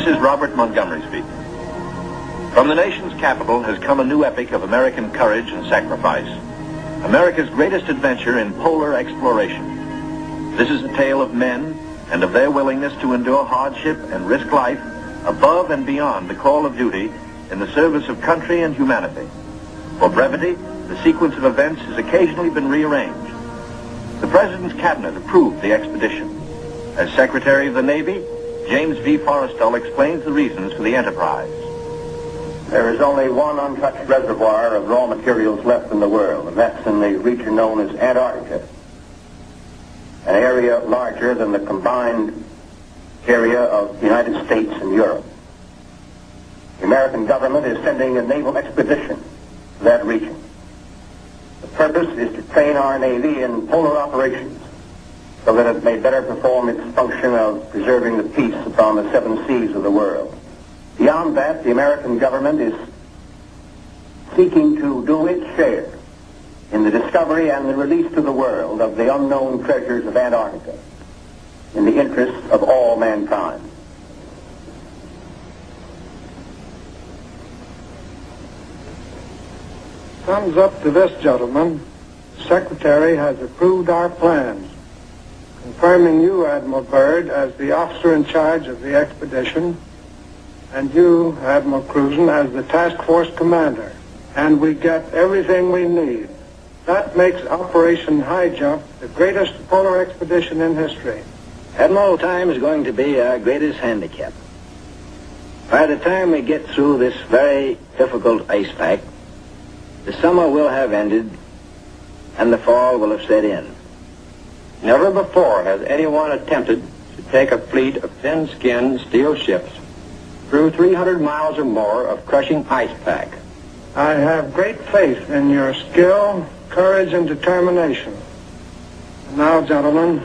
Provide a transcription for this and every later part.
This is Robert Montgomery speaking. From the nation's capital has come a new epic of American courage and sacrifice, America's greatest adventure in polar exploration. This is a tale of men and of their willingness to endure hardship and risk life above and beyond the call of duty in the service of country and humanity. For brevity, the sequence of events has occasionally been rearranged. The President's Cabinet approved the expedition. As Secretary of the Navy, James V. Forrestal explains the reasons for the enterprise. There is only one untouched reservoir of raw materials left in the world, and that's in the region known as Antarctica, an area larger than the combined area of the United States and Europe. The American government is sending a naval expedition to that region. The purpose is to train our Navy in polar operations so that it may better perform its function of preserving the peace upon the seven seas of the world. Beyond that, the American government is seeking to do its share in the discovery and the release to the world of the unknown treasures of Antarctica in the interests of all mankind. Thumbs up to this, gentlemen. The Secretary has approved our plans, confirming you, Admiral Byrd, as the officer in charge of the expedition, and you, Admiral Cruzen, as the task force commander. And we get everything we need. That makes Operation High Jump the greatest polar expedition in history. Admiral, time is going to be our greatest handicap. By the time we get through this very difficult ice pack, the summer will have ended and the fall will have set in. Never before has anyone attempted to take a fleet of thin-skinned steel ships through 300 miles or more of crushing ice pack. I have great faith in your skill, courage, and determination. And now, gentlemen.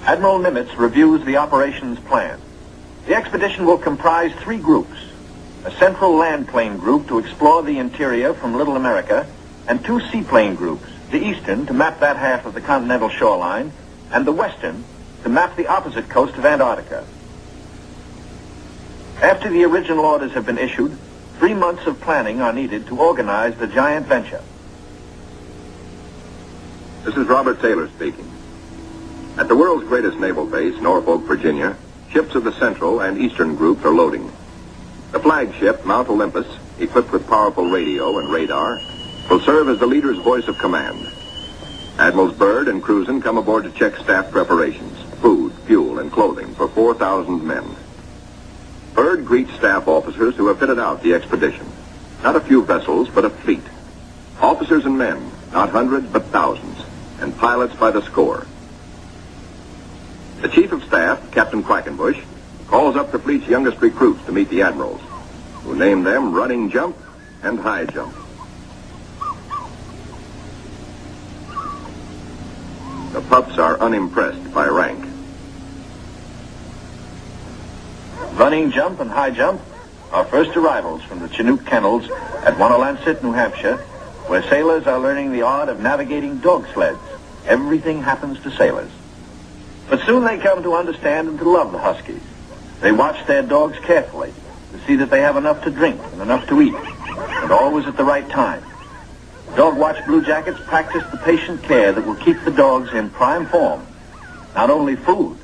Admiral Nimitz reviews the operations plan. The expedition will comprise 3 groups: a central land plane group to explore the interior from Little America, and 2 seaplane groups, the eastern to map that half of the continental shoreline, and the western to map the opposite coast of Antarctica. After the original orders have been issued, 3 months of planning are needed to organize the giant venture. This is Robert Taylor speaking. At the world's greatest naval base, Norfolk, Virginia, ships of the Central and Eastern groups are loading. The flagship, Mount Olympus, equipped with powerful radio and radar, will serve as the leader's voice of command. Admirals Byrd and Cruzen come aboard to check staff preparations, food, fuel, and clothing for 4,000 men. Byrd greets staff officers who have fitted out the expedition. Not a few vessels, but a fleet. Officers and men, not hundreds, but thousands, and pilots by the score. The Chief of Staff, Captain Quackenbush, calls up the fleet's youngest recruits to meet the admirals, who name them Running Jump and High Jump. The pups are unimpressed by rank. Running Jump and High Jump are first arrivals from the Chinook kennels at Wanalancet, New Hampshire, where sailors are learning the art of navigating dog sleds. Everything happens to sailors. But soon they come to understand and to love the Huskies. They watch their dogs carefully to see that they have enough to drink and enough to eat, and always at the right time. Dog Watch Blue Jackets practice the patient care that will keep the dogs in prime form. Not only food,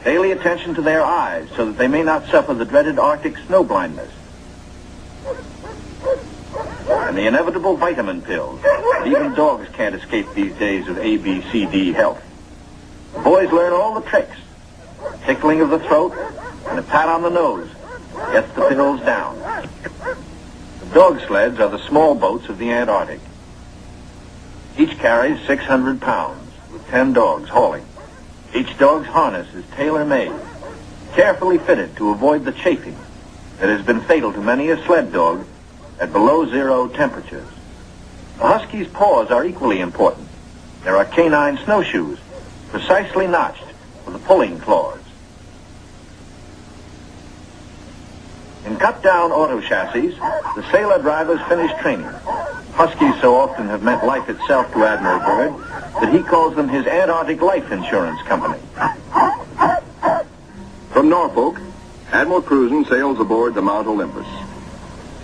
daily attention to their eyes so that they may not suffer the dreaded Arctic snow blindness. And the inevitable vitamin pills. Even dogs can't escape these days of ABCD health. The boys learn all the tricks. Tickling of the throat and a pat on the nose gets the pills down. The dog sleds are the small boats of the Antarctic. Each carries 600 pounds, with 10 dogs hauling. Each dog's harness is tailor-made, carefully fitted to avoid the chafing that has been fatal to many a sled dog at below 0 temperatures. The Husky's paws are equally important. There are canine snowshoes, precisely notched for the pulling claws. In cut-down auto chassis, the sailor drivers finish training. Huskies so often have meant life itself to Admiral Byrd that he calls them his Antarctic life insurance company. From Norfolk, Admiral Cruzen sails aboard the Mount Olympus.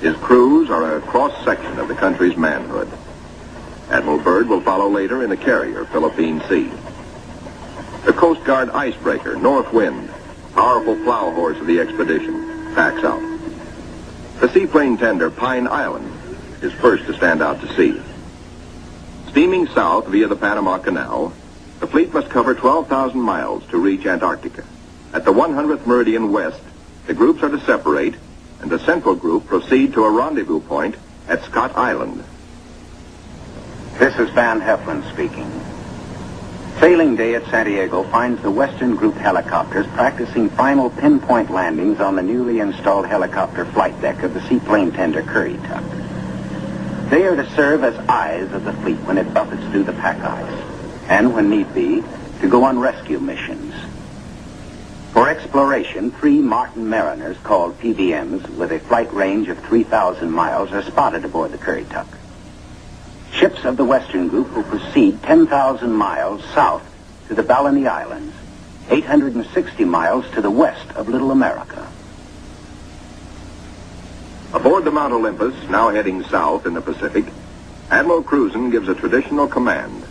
His crews are a cross-section of the country's manhood. Admiral Byrd will follow later in the carrier, Philippine Sea. The Coast Guard icebreaker, North Wind, powerful plow horse of the expedition, packs out. The seaplane tender, Pine Island, is first to stand out to sea. Steaming south via the Panama Canal, the fleet must cover 12,000 miles to reach Antarctica. At the 100th meridian west, the groups are to separate, and the central group proceed to a rendezvous point at Scott Island. This is Van Heflin speaking. Sailing day at Santiago finds the Western Group helicopters practicing final pinpoint landings on the newly installed helicopter flight deck of the seaplane tender Currituck. They are to serve as eyes of the fleet when it buffets through the pack ice, and when need be, to go on rescue missions. For exploration, 3 Martin Mariners, called PBMs, with a flight range of 3,000 miles, are spotted aboard the Currituck. Ships of the Western Group will proceed 10,000 miles south to the Balleny Islands, 860 miles to the west of Little America. Aboard the Mount Olympus, now heading south in the Pacific, Admiral Cruzen gives a traditional command,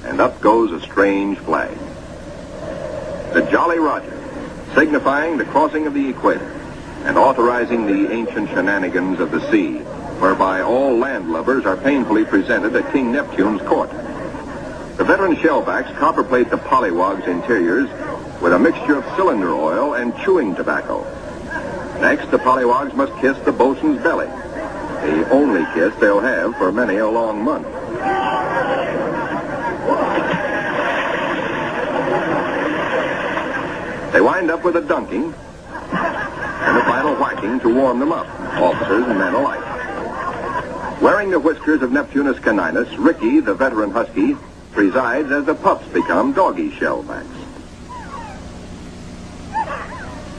and up goes a strange flag. The Jolly Roger, signifying the crossing of the equator and authorizing the ancient shenanigans of the sea, whereby all landlubbers are painfully presented at King Neptune's court. The veteran shellbacks copperplate the pollywog's interiors with a mixture of cylinder oil and chewing tobacco. Next, the polywogs must kiss the bosun's belly, the only kiss they'll have for many a long month. They wind up with a dunking and a final whacking to warm them up, officers and men alike. Wearing the whiskers of Neptunus caninus, Ricky, the veteran husky, presides as the pups become doggy shellbacks.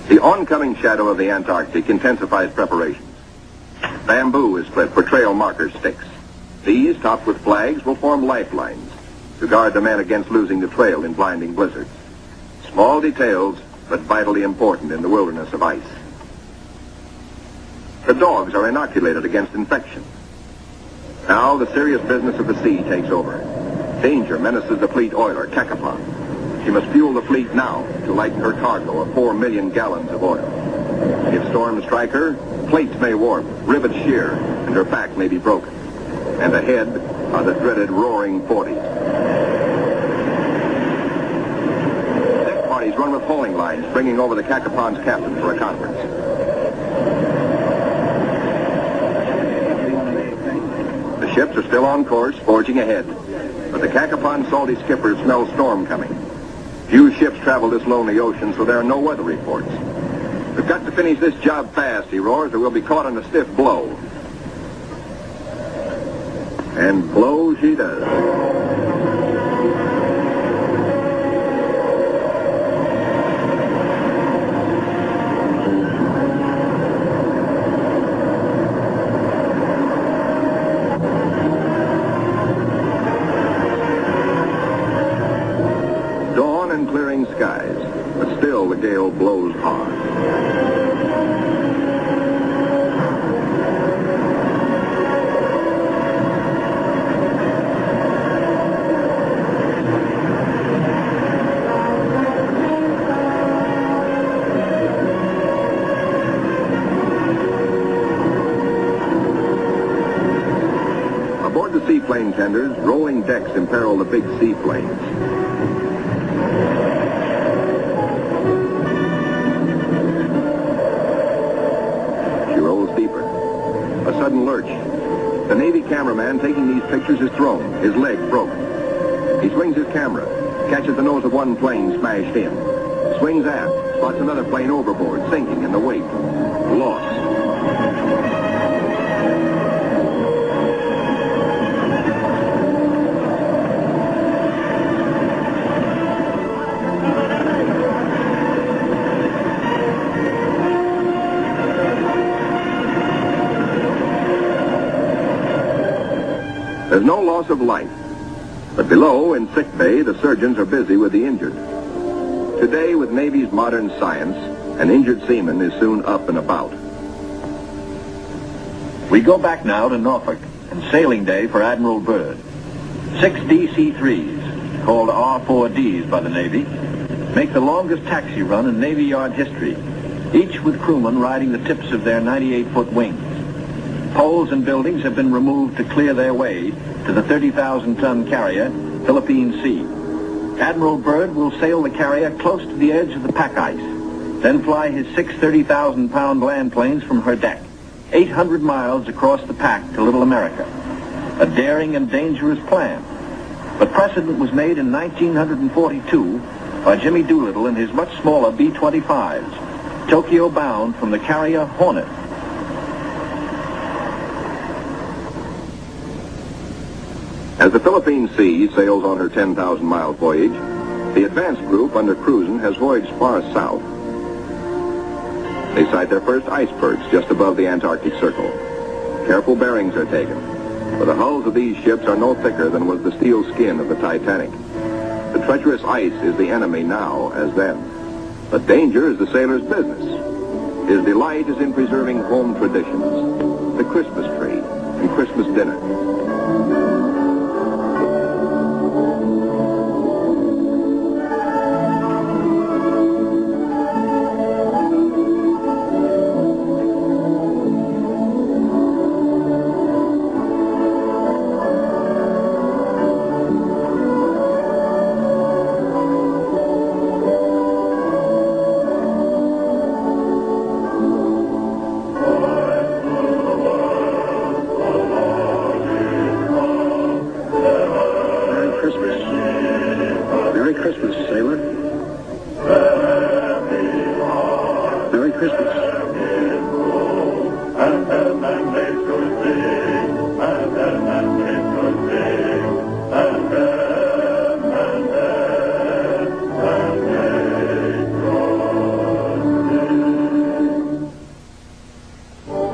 The oncoming shadow of the Antarctic intensifies preparations. Bamboo is split for trail marker sticks. These, topped with flags, will form lifelines to guard the men against losing the trail in blinding blizzards. Small details, but vitally important in the wilderness of ice. The dogs are inoculated against infection. Now the serious business of the sea takes over. Danger menaces the fleet oiler, Cacapon. She must fuel the fleet now to lighten her cargo of 4 million gallons of oil. If storms strike her, plates may warp, rivets shear, and her back may be broken. And ahead are the dreaded Roaring 40. Deck parties run with hauling lines, bringing over the Cacapon's captain for a conference. The ships are still on course, forging ahead. But the Cacapon's salty skipper smells storm coming. Few ships travel this lonely ocean, so there are no weather reports. We've got to finish this job fast, he roars, or we'll be caught in a stiff blow. And blow she does. Clearing skies, but still the gale blows hard. Aboard the seaplane tenders, rolling decks imperil the big seaplanes. A sudden lurch. The Navy cameraman taking these pictures is thrown, his leg broken. He swings his camera, catches the nose of one plane smashed in, swings aft, spots another plane overboard, sinking in the wake. Lost. There's no loss of life, but below in sick bay, the surgeons are busy with the injured. Today, with Navy's modern science, An injured seaman is soon up and about. We go back now to Norfolk and sailing day for Admiral Byrd. 6 DC-3s, called R4Ds by the Navy, make the longest taxi run in Navy Yard history, each with crewmen riding the tips of their 98-foot wings. Poles and buildings have been removed to clear their way to the 30,000-ton carrier, Philippine Sea. Admiral Byrd will sail the carrier close to the edge of the pack ice, then fly his 6 30,000-pound land planes from her deck, 800 miles across the pack to Little America. A daring and dangerous plan. But precedent was made in 1942 by Jimmy Doolittle in his much smaller B-25s, Tokyo bound from the carrier Hornet. As the Philippine Sea sails on her 10,000-mile voyage, the advance group under Cruzen has voyaged far south. They sight their first icebergs just above the Antarctic Circle. Careful bearings are taken, for the hulls of these ships are no thicker than was the steel skin of the Titanic. The treacherous ice is the enemy now as then. But danger is the sailor's business. His delight is in preserving home traditions, the Christmas tree and Christmas dinner.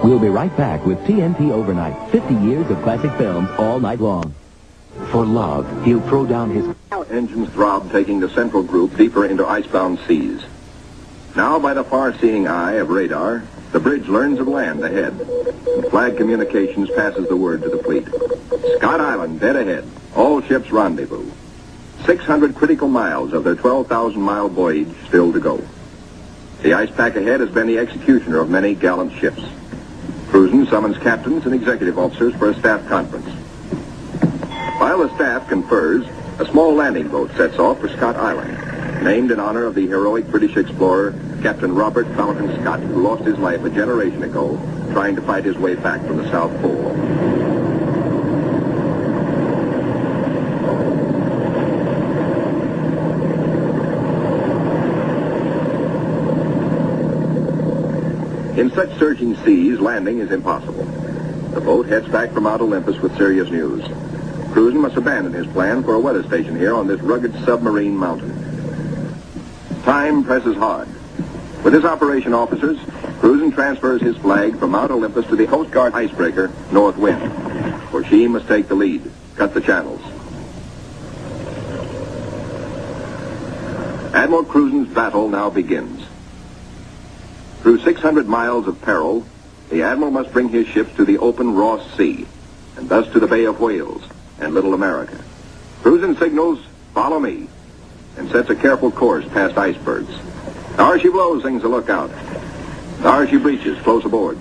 We'll be right back with TNT Overnight. 50 years of classic films all night long. For love, he'll throw down his... Engines throb, taking the central group deeper into icebound seas. Now, by the far-seeing eye of radar, the bridge learns of land ahead, and flag communications passes the word to the fleet. Scott Island, dead ahead. All ships rendezvous. 600 critical miles of their 12,000-mile voyage still to go. The ice pack ahead has been the executioner of many gallant ships. Cruzen summons captains and executive officers for a staff conference. While the staff confers, a small landing boat sets off for Scott Island, named in honor of the heroic British explorer, Captain Robert Fountain Scott, who lost his life a generation ago trying to fight his way back from the South Pole. In such surging seas, landing is impossible. The boat heads back for Mount Olympus with serious news. Cruzen must abandon his plan for a weather station here on this rugged submarine mountain. Time presses hard. With his operation officers, Cruzen transfers his flag from Mount Olympus to the Coast Guard icebreaker, North Wind, for she must take the lead, cut the channels. Admiral Cruzen's battle now begins. Through 600 miles of peril, the Admiral must bring his ships to the open Ross Sea, and thus to the Bay of Whales and Little America. Cruzen signals, "Follow me," and sets a careful course past icebergs. "There she blows," sings the lookout. "There she breaches," close aboard.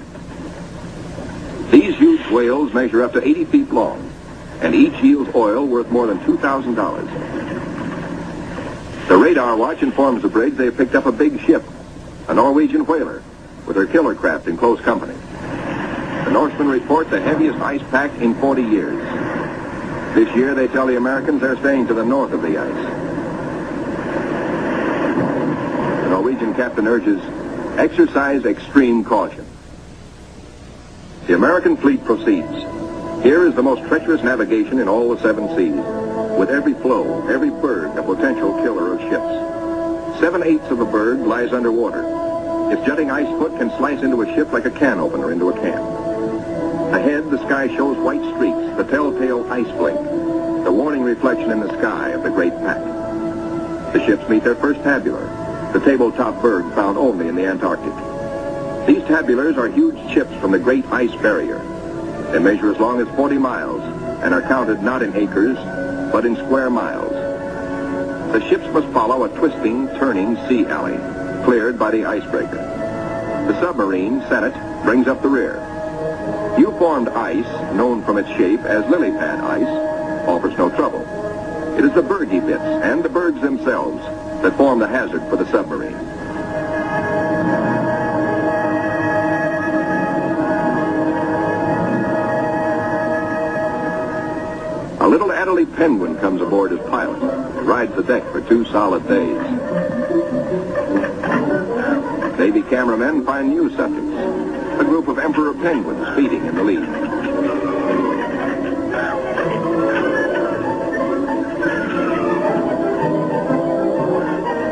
These huge whales measure up to 80 feet long, and each yields oil worth more than $2,000. The radar watch informs the bridge they have picked up a big ship, a Norwegian whaler, with her killer craft in close company. The Norsemen report the heaviest ice pack in 40 years. This year, they tell the Americans they're staying to the north of the ice. The Norwegian captain urges, "Exercise extreme caution." The American fleet proceeds. Here is the most treacherous navigation in all the 7 seas, with every floe, every berg a potential killer of ships. 7/8 of a berg lies underwater. Its jutting ice foot can slice into a ship like a can opener into a can. Ahead, the sky shows white streaks, the telltale ice blink, the warning reflection in the sky of the great pack. The ships meet their first tabular. the tabletop berg found only in the Antarctic. These tabulars are huge chips from the great ice barrier. They measure as long as 40 miles and are counted not in acres, but in square miles. The ships must follow a twisting, turning sea alley, cleared by the icebreaker. The submarine, Senate, brings up the rear. U-formed ice, known from its shape as lily pad ice, offers no trouble. It is the bergy bits and the bergs themselves that form the hazard for the submarine. A little Adelaide penguin comes aboard as pilot and rides the deck for 2 solid days. Navy cameramen find new subjects. A group of emperor penguins feeding in the lead.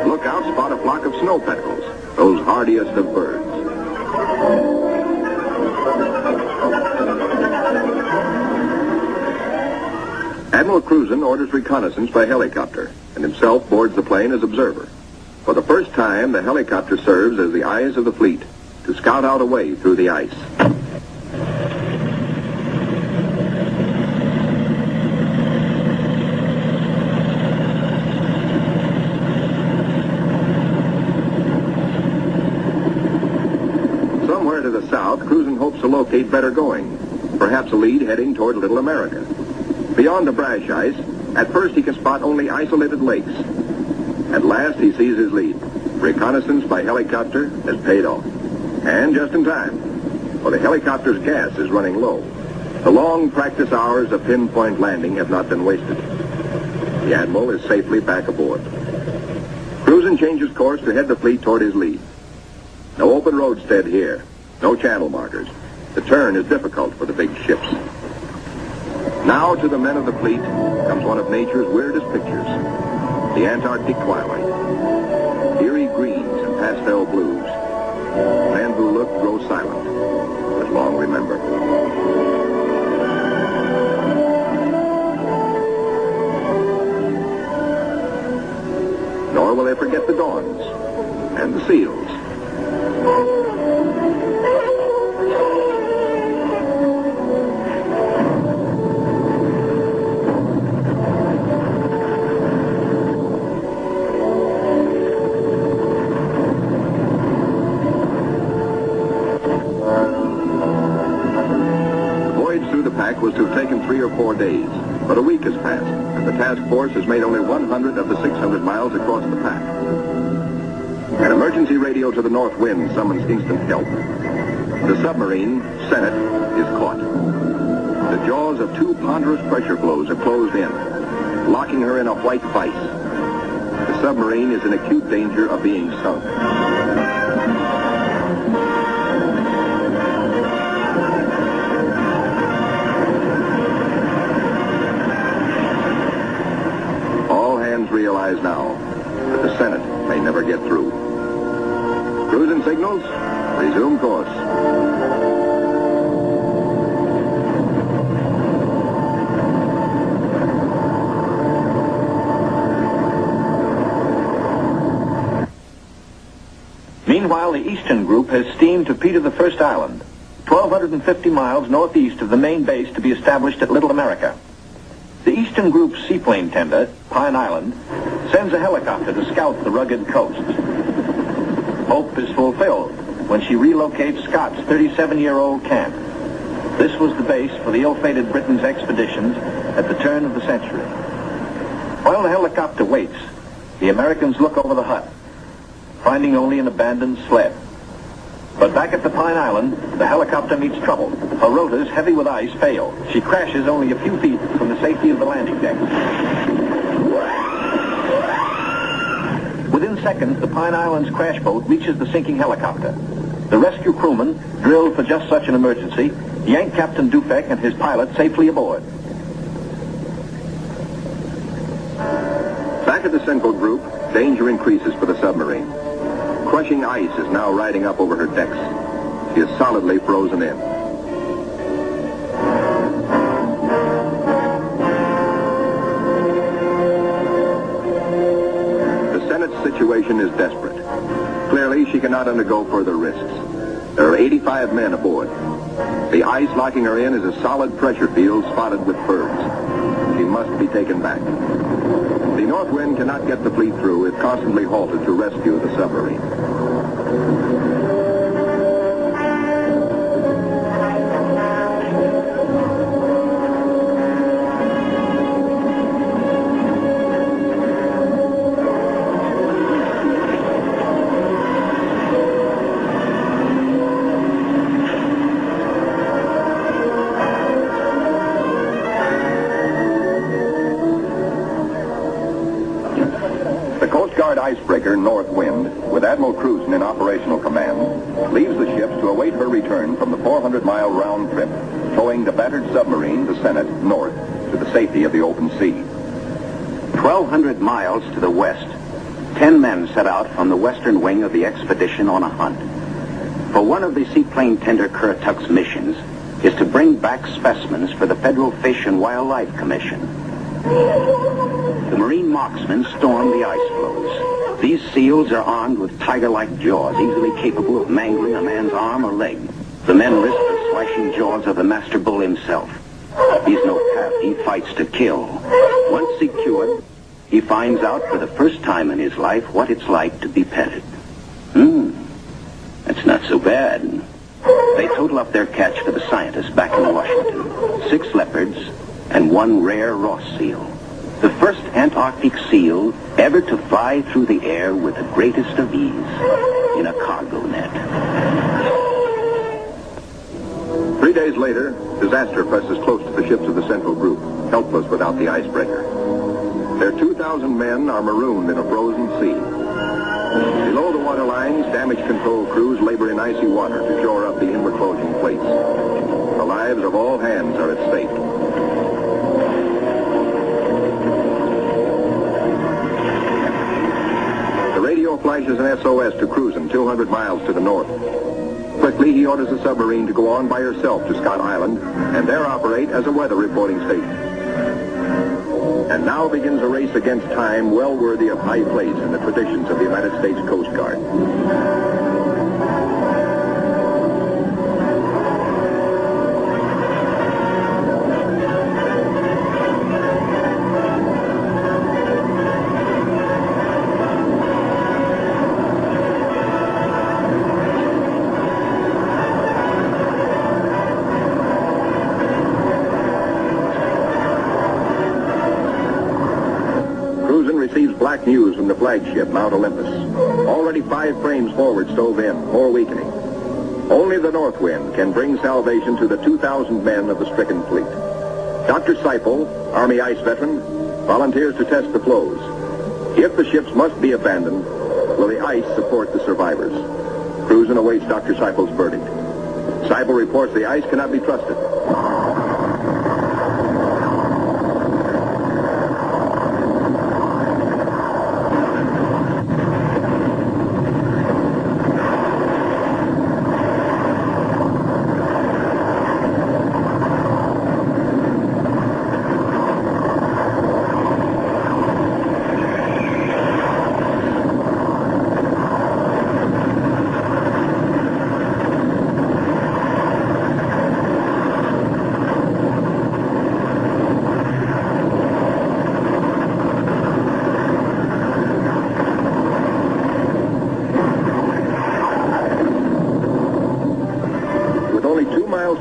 Lookouts spot a flock of snow petrels, those hardiest of birds. Admiral Cruzen orders reconnaissance by helicopter and himself boards the plane as observer. For the first time, the helicopter serves as the eyes of the fleet to scout out a way through the ice. Somewhere to the south, Cruzen hopes to locate better going, perhaps a lead heading toward Little America. Beyond the brash ice, at first he can spot only isolated lakes. At last he sees his lead. Reconnaissance by helicopter has paid off. And just in time, for the helicopter's gas is running low. The long practice hours of pinpoint landing have not been wasted. The Admiral is safely back aboard. Cruzen changes course to head the fleet toward his lead. No open roadstead here, no channel markers. The turn is difficult for the big ships. Now to the men of the fleet comes one of nature's weirdest pictures, the Antarctic twilight. Eerie greens and pastel blues. Men who look grow silent, but long remember. Nor will they forget the dawns and the seals. Was to have taken 3 or 4 days, but a week has passed, and the task force has made only 100 of the 600 miles across the pack. An emergency radio to the north wind summons instant help. The submarine, Senate, is caught. The jaws of 2 ponderous pressure flows have closed in, locking her in a white vice. The submarine is in acute danger of being sunk. Realize now that the Senate may never get through. Cruzen signals, resume course. Meanwhile, the Eastern Group has steamed to Peter I Island, 1,250 miles northeast of the main base to be established at Little America. The Eastern Group's seaplane tender, Pine Island, sends a helicopter to scout the rugged coasts. Hope is fulfilled when she relocates Scott's 37-year-old camp. This was the base for the ill-fated Britain's expeditions at the turn of the century. While the helicopter waits, the Americans look over the hut, finding only an abandoned sled. But back at the Pine Island, the helicopter meets trouble. Her rotors, heavy with ice, fail. She crashes only a few feet from the safety of the landing deck. Within seconds, the Pine Island's crash boat reaches the sinking helicopter. The rescue crewmen, drilled for just such an emergency, yank Captain Dufek and his pilot safely aboard. Back at the Central Group, danger increases for the submarine. Crushing ice is now riding up over her decks. She is solidly frozen in. The Senate's situation is desperate. Clearly, she cannot undergo further risks. There are 85 men aboard. The ice locking her in is a solid pressure field spotted with bergs. She must be taken back. The North Wind cannot get the fleet through if constantly halted to rescue the submarine. Icebreaker North Wind, with Admiral Cruzen in operational command, leaves the ships to await her return from the 400-mile round trip, towing the battered submarine, the Senate, north to the safety of the open sea. 1,200 miles to the west, 10 men set out from the western wing of the expedition on a hunt. For one of the seaplane tender Currituck's missions is to bring back specimens for the Federal Fish and Wildlife Commission. The marine marksmen storm the ice floes. These seals are armed with tiger-like jaws, easily capable of mangling a man's arm or leg. The men risk the slashing jaws of the master bull himself. He's no cat, he fights to kill. Once secured, he finds out for the first time in his life what it's like to be petted. That's not so bad. They total up their catch for the scientists back in Washington. 6 leopards and 1 rare Ross seal. The first Antarctic seal ever to fly through the air with the greatest of ease in a cargo net. 3 days later, disaster presses close to the ships of the Central Group, helpless without the icebreaker. Their 2,000 men are marooned in a frozen sea. Below the waterlines, damage control crews labor in icy water to shore up the inward closing plates. The lives of all hands are at stake. Flashes an SOS to Cruzen 200 miles to the north. Quickly, he orders the submarine to go on by herself to Scott Island and there operate as a weather reporting station. And now begins a race against time well worthy of high place in the traditions of the United States Coast Guard. Black news from the flagship, Mount Olympus. Already 5 frames forward stove in, more weakening. Only the North Wind can bring salvation to the 2,000 men of the stricken fleet. Dr. Seipel, Army ice veteran, volunteers to test the floes. If the ships must be abandoned, will the ice support the survivors? Cruzen awaits Dr. Seipel's verdict. Seipel reports the ice cannot be trusted.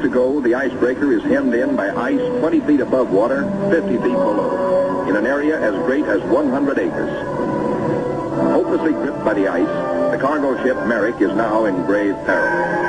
To go, the icebreaker is hemmed in by ice 20 feet above water, 50 feet below, in an area as great as 100 acres. Hopelessly gripped by the ice, the cargo ship Merrick is now in grave peril.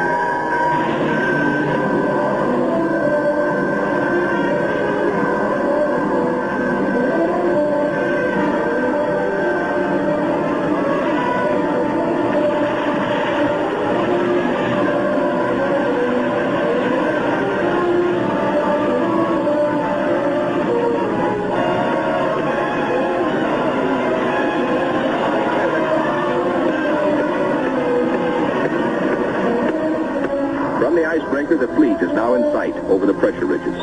The fleet is now in sight over the pressure ridges.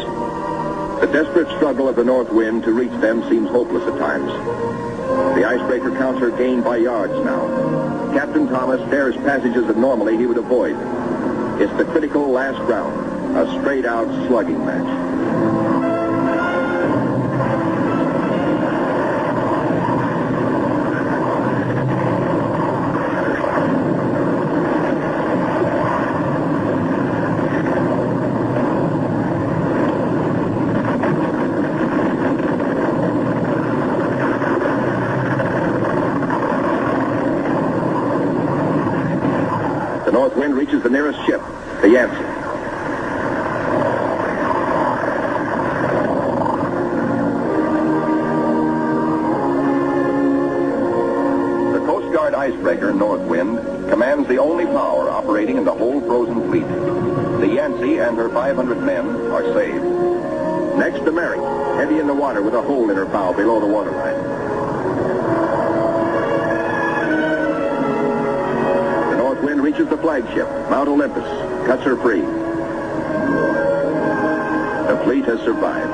The desperate struggle of the North Wind to reach them seems hopeless at times. The icebreaker counts her gain by yards now. Captain Thomas dares passages that normally he would avoid. It's the critical last round, a straight-out slugging match. The north wind reaches the nearest ship, the Yancey. The Coast Guard icebreaker, North Wind, commands the only power operating in the whole frozen fleet. The Yancey and her 500 men are saved. Next, the Mary, heavy in the water with a hole in her bow below the waterline. Wind reaches the flagship, Mount Olympus, cuts her free. The fleet has survived.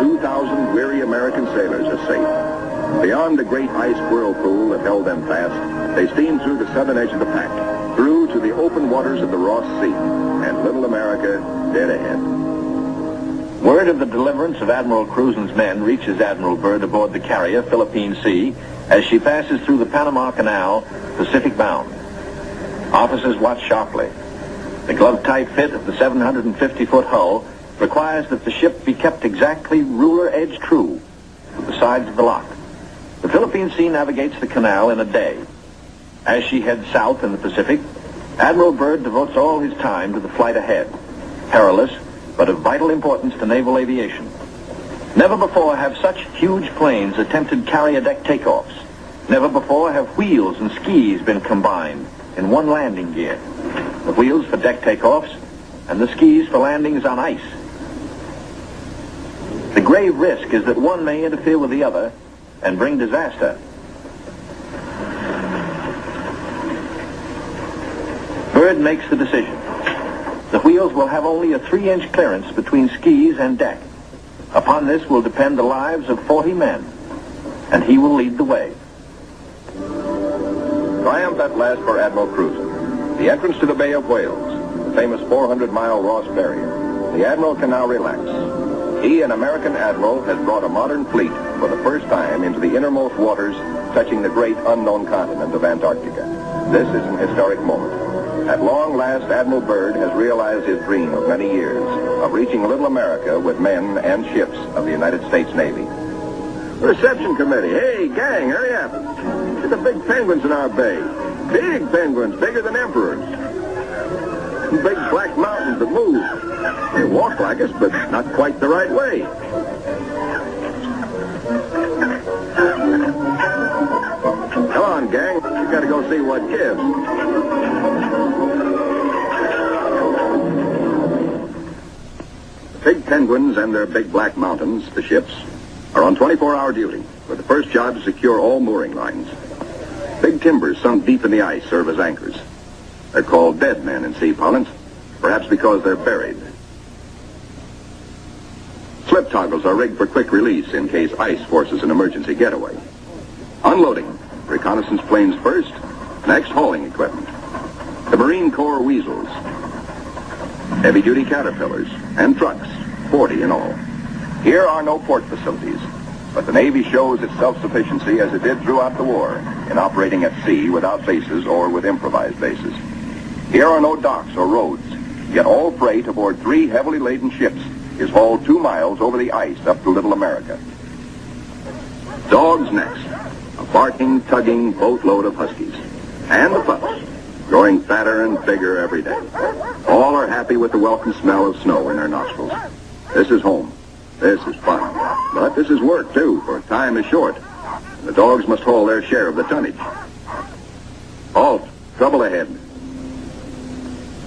2,000 weary American sailors are safe. Beyond the great ice whirlpool that held them fast, they steamed through the southern edge of the pack, through to the open waters of the Ross Sea, and little America dead ahead. Word of the deliverance of Admiral Cruzen's men reaches Admiral Byrd aboard the carrier Philippine Sea as she passes through the Panama Canal, Pacific bound. Officers watch sharply. The glove-tight fit of the 750-foot hull requires that the ship be kept exactly ruler-edge true to the sides of the lock. The Philippine Sea navigates the canal in a day. As she heads south in the Pacific, Admiral Byrd devotes all his time to the flight ahead, perilous but of vital importance to naval aviation. Never before have such huge planes attempted carrier deck takeoffs. Never before have wheels and skis been combined in one landing gear. The wheels for deck takeoffs and the skis for landings on ice. The grave risk is that one may interfere with the other and bring disaster. Byrd makes the decision. The wheels will have only a 3-inch clearance between skis and deck. Upon this will depend the lives of 40 men, and he will lead the way. Triumph at last for Admiral Cruzen. The entrance to the Bay of Whales, the famous 400-mile Ross barrier. The Admiral can now relax. He, an American admiral, has brought a modern fleet for the first time into the innermost waters touching the great unknown continent of Antarctica. This is an historic moment. At long last, Admiral Byrd has realized his dream of many years of reaching little America with men and ships of the United States Navy. Reception committee. Hey, gang, hurry up. Look at the big penguins in our bay. Big penguins, bigger than emperors. Big black mountains that move. They walk like us, but not quite the right way. Come on, gang. We gotta go see what gives. The big penguins and their big black mountains, the ships, are on 24-hour duty, with the first job to secure all mooring lines. Big timbers sunk deep in the ice serve as anchors. They're called dead men in sea parlance, perhaps because they're buried. Slip toggles are rigged for quick release in case ice forces an emergency getaway. Unloading. Reconnaissance planes first, next hauling equipment. The Marine Corps weasels. Heavy-duty caterpillars and trucks, 40 in all. Here are no port facilities, but the Navy shows its self-sufficiency as it did throughout the war in operating at sea without bases or with improvised bases. Here are no docks or roads, yet all freight aboard 3 heavily laden ships is hauled 2 miles over the ice up to Little America. Dogs next, a barking, tugging boatload of huskies. And the pups, growing fatter and bigger every day. All are happy with the welcome smell of snow in their nostrils. This is home. This is fun. But this is work, too, for time is short. The dogs must haul their share of the tonnage. Halt. Trouble ahead.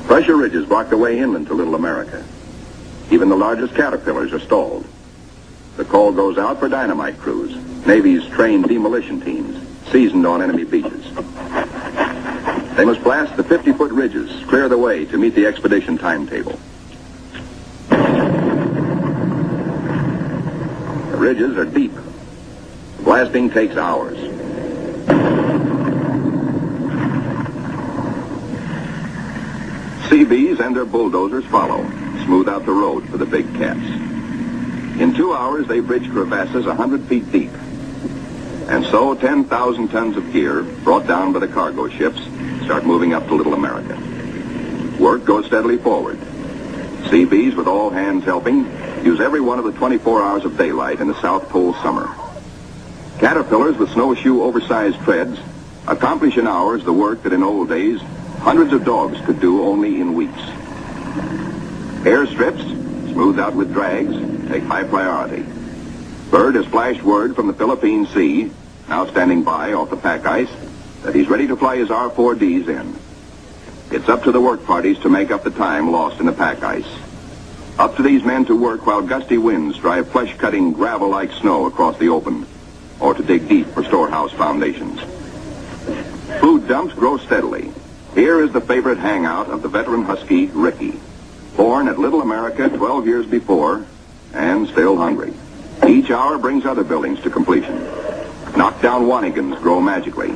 Pressure ridges block the way inland to Little America. Even the largest caterpillars are stalled. The call goes out for dynamite crews, Navy's trained demolition teams, seasoned on enemy beaches. They must blast the 50-foot ridges, clear the way to meet the expedition timetable. The ridges are deep. Blasting takes hours. Seabees and their bulldozers follow, smooth out the road for the big cats. In 2 hours, they bridge crevasses 100 feet deep. And so 10,000 tons of gear, brought down by the cargo ships, start moving up to Little America. Work goes steadily forward. Seabees, with all hands helping, use every one of the 24 hours of daylight in the South Pole summer. Caterpillars with snowshoe oversized treads accomplish in hours the work that in old days hundreds of dogs could do only in weeks. Airstrips, smoothed out with drags, take high priority. Bird has flashed word from the Philippine Sea, now standing by off the pack ice, that he's ready to fly his R-4Ds in. It's up to the work parties to make up the time lost in the pack ice. Up to these men to work while gusty winds drive flesh-cutting gravel-like snow across the open, or to dig deep for storehouse foundations. Food dumps grow steadily. Here is the favorite hangout of the veteran husky, Ricky. Born at Little America 12 years before, and still hungry. Each hour brings other buildings to completion. Knockdown Wanigans grow magically,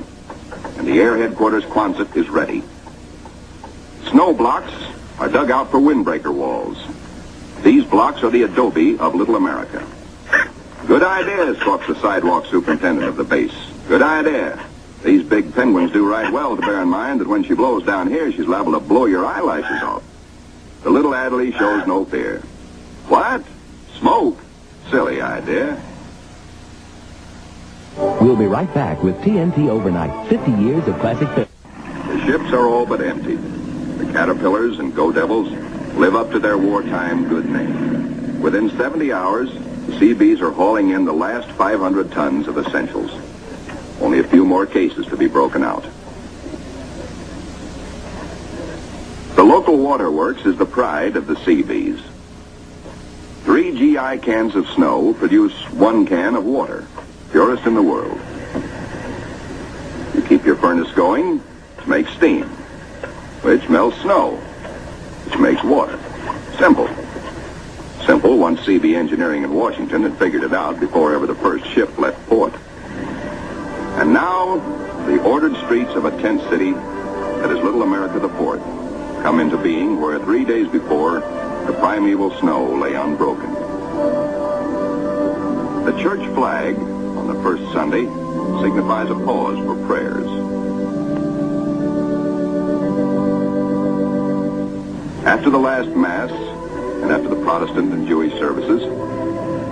and the Air Headquarters Quonset is ready. Snow blocks are dug out for windbreaker walls. These blocks are the adobe of Little America. Good idea, squawks the sidewalk superintendent of the base. Good idea. These big penguins do right well to bear in mind that when she blows down here, she's liable to blow your eyelashes off. The little Adderley shows no fear. What? Smoke? Silly idea. We'll be right back with TNT Overnight, 50 years of classic film. The ships are all but empty. The Caterpillars and Go Devils live up to their wartime good name. Within 70 hours, the Seabees are hauling in the last 500 tons of essentials. Only a few more cases to be broken out. The local waterworks is the pride of the Seabees. 3 GI cans of snow produce 1 can of water, purest in the world. You keep your furnace going, it makes steam, which melts snow, which makes water. Simple. Simple once CB Engineering in Washington had figured it out before ever the first ship left port. And now, the ordered streets of a tent city that is Little America the Fourth come into being where 3 days before, the primeval snow lay unbroken. The church flag on the first Sunday signifies a pause for prayers. After the last Mass, and after the Protestant and Jewish services,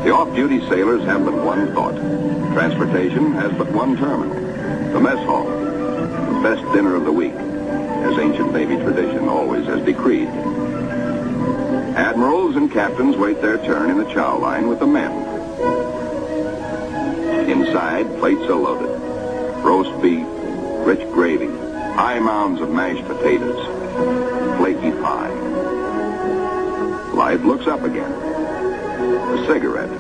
the off-duty sailors have but one thought. Transportation has but one terminal, the mess hall, the best dinner of the week, as ancient Navy tradition always has decreed. Admirals and captains wait their turn in the chow line with the men. Inside, plates are loaded. Roast beef, rich gravy, high mounds of mashed potatoes, flaky pie. Life looks up again. A cigarette,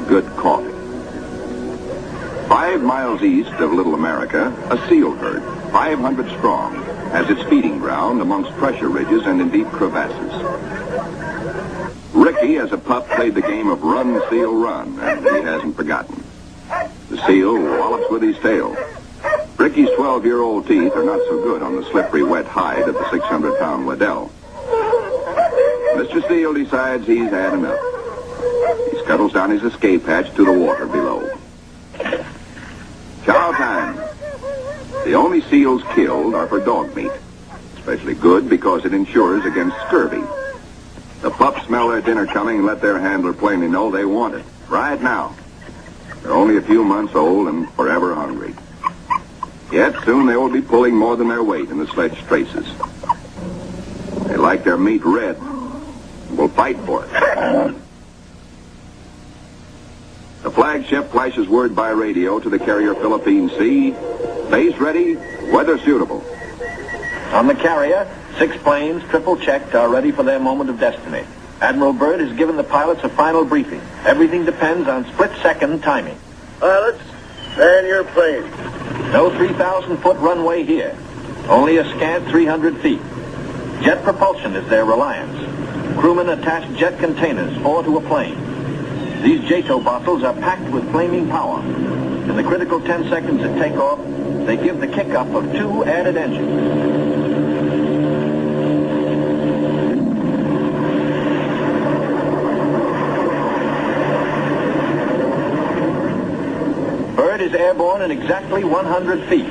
good coffee. 5 miles east of Little America, a seal herd, 500 strong, has its feeding ground amongst pressure ridges and in deep crevasses. Ricky, as a pup, played the game of run, seal, run, and he hasn't forgotten. The seal wallops with his tail. Ricky's 12-year-old teeth are not so good on the slippery, wet hide of the 600-pound Waddell. Mr. Seal decides he's had enough. He scuttles down his escape hatch to the water below. Chow time. The only seals killed are for dog meat. Especially good because it insures against scurvy. The pups smell their dinner coming and let their handler plainly know they want it. Right now. They're only a few months old and forever hungry. Yet soon they will be pulling more than their weight in the sledge traces. They like their meat red and will fight for it. The flagship flashes word by radio to the carrier Philippine Sea. Base ready, weather suitable. On the carrier, 6 planes, triple-checked, are ready for their moment of destiny. Admiral Byrd has given the pilots a final briefing. Everything depends on split-second timing. Pilots, man your planes. No 3,000-foot runway here. Only a scant 300 feet. Jet propulsion is their reliance. Crewmen attach jet containers, 4 to a plane. These JATO bottles are packed with flaming power. In the critical 10 seconds at takeoff, they give the kick-up of 2 added engines. Bird is airborne in exactly 100 feet.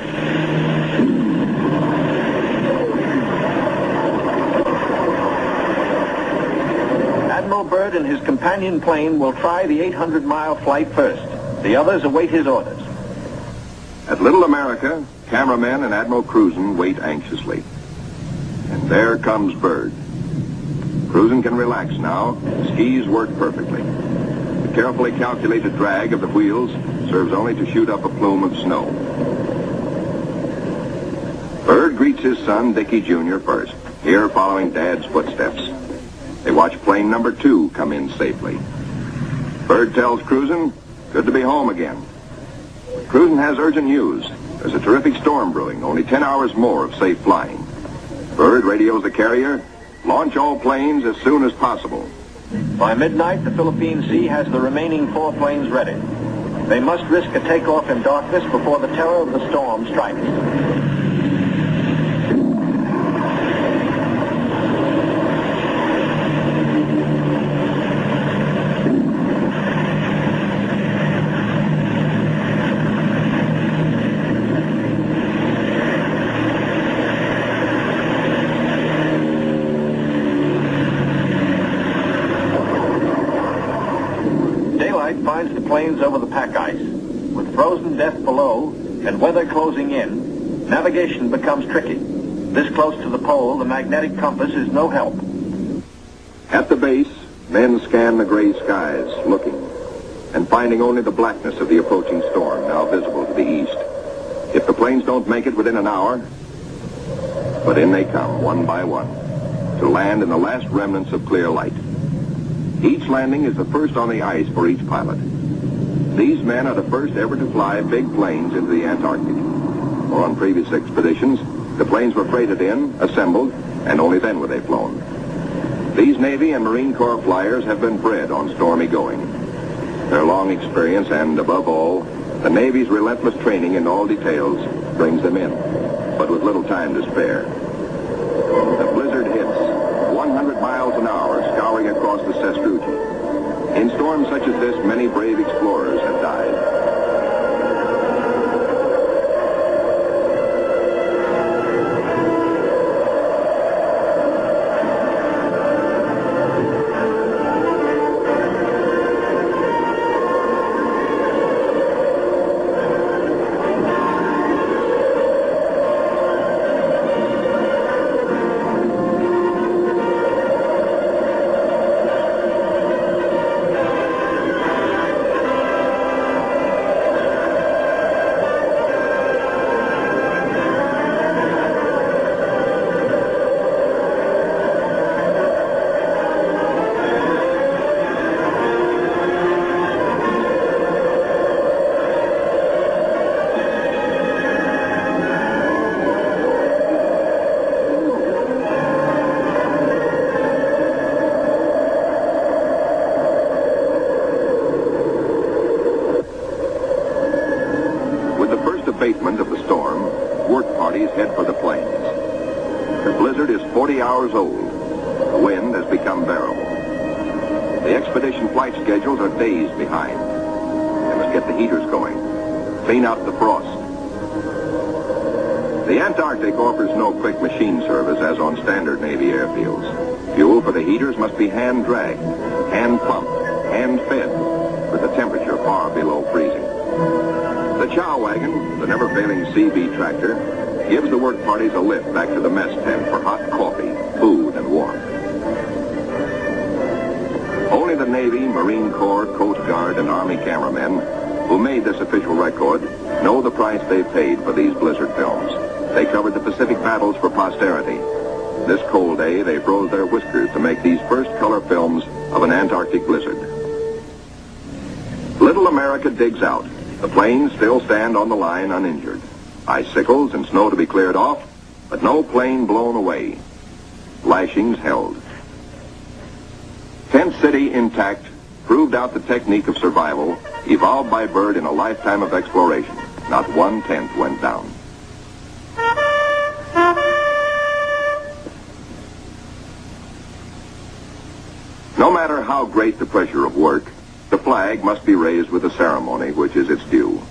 Admiral Byrd and his companion plane will try the 800-mile flight first. The others await his orders. At Little America, cameramen and Admiral Cruzen wait anxiously. And there comes Byrd. Cruzen can relax now. The skis work perfectly. The carefully calculated drag of the wheels serves only to shoot up a plume of snow. Byrd greets his son, Dickie Jr. first, here following Dad's footsteps. They watch plane number 2 come in safely. Byrd tells Cruzen, good to be home again. Cruzen has urgent news. There's a terrific storm brewing, only 10 hours more of safe flying. Byrd radios the carrier, launch all planes as soon as possible. By midnight, the Philippine Sea has the remaining 4 planes ready. They must risk a takeoff in darkness before the terror of the storm strikes. Finds the planes over the pack ice. With frozen death below and weather closing in, navigation becomes tricky. This close to the pole, the magnetic compass is no help. At the base, men scan the gray skies, looking, and finding only the blackness of the approaching storm, now visible to the east. If the planes don't make it within an hour, but in they come, one by one, to land in the last remnants of clear light. Each landing is the first on the ice for each pilot. These men are the first ever to fly big planes into the Antarctic. Or on previous expeditions, the planes were freighted in, assembled, and only then were they flown. These Navy and Marine Corps flyers have been bred on stormy going. Their long experience and, above all, the Navy's relentless training in all details brings them in, but with little time to spare. The blizzard hits, 100 miles an hour, scouring across the sastrugi. In storms such as this, many brave explorers have died. Abatement of the storm, work parties head for the plains. The blizzard is 40 hours old. The wind has become bearable. The expedition flight schedules are days behind. They must get the heaters going, clean out the frost. The Antarctic offers no quick machine service as on standard Navy airfields. Fuel for the heaters must be hand-dragged, hand-pumped, hand-fed, with the temperature far below freezing. The chow wagon, the never-failing CB tractor, gives the work parties a lift back to the mess tent for hot coffee, food, and warmth. Only the Navy, Marine Corps, Coast Guard, and Army cameramen who made this official record know the price they paid for these blizzard films. They covered the Pacific battles for posterity. This cold day, they froze their whiskers to make these first color films of an Antarctic blizzard. Little America digs out. The planes still stand on the line uninjured. Icicles and snow to be cleared off, but no plane blown away. Lashings held. Tent City intact, proved out the technique of survival evolved by Byrd in a lifetime of exploration. Not 1/10 went down. No matter how great the pressure of work, the flag must be raised with a ceremony which is its due.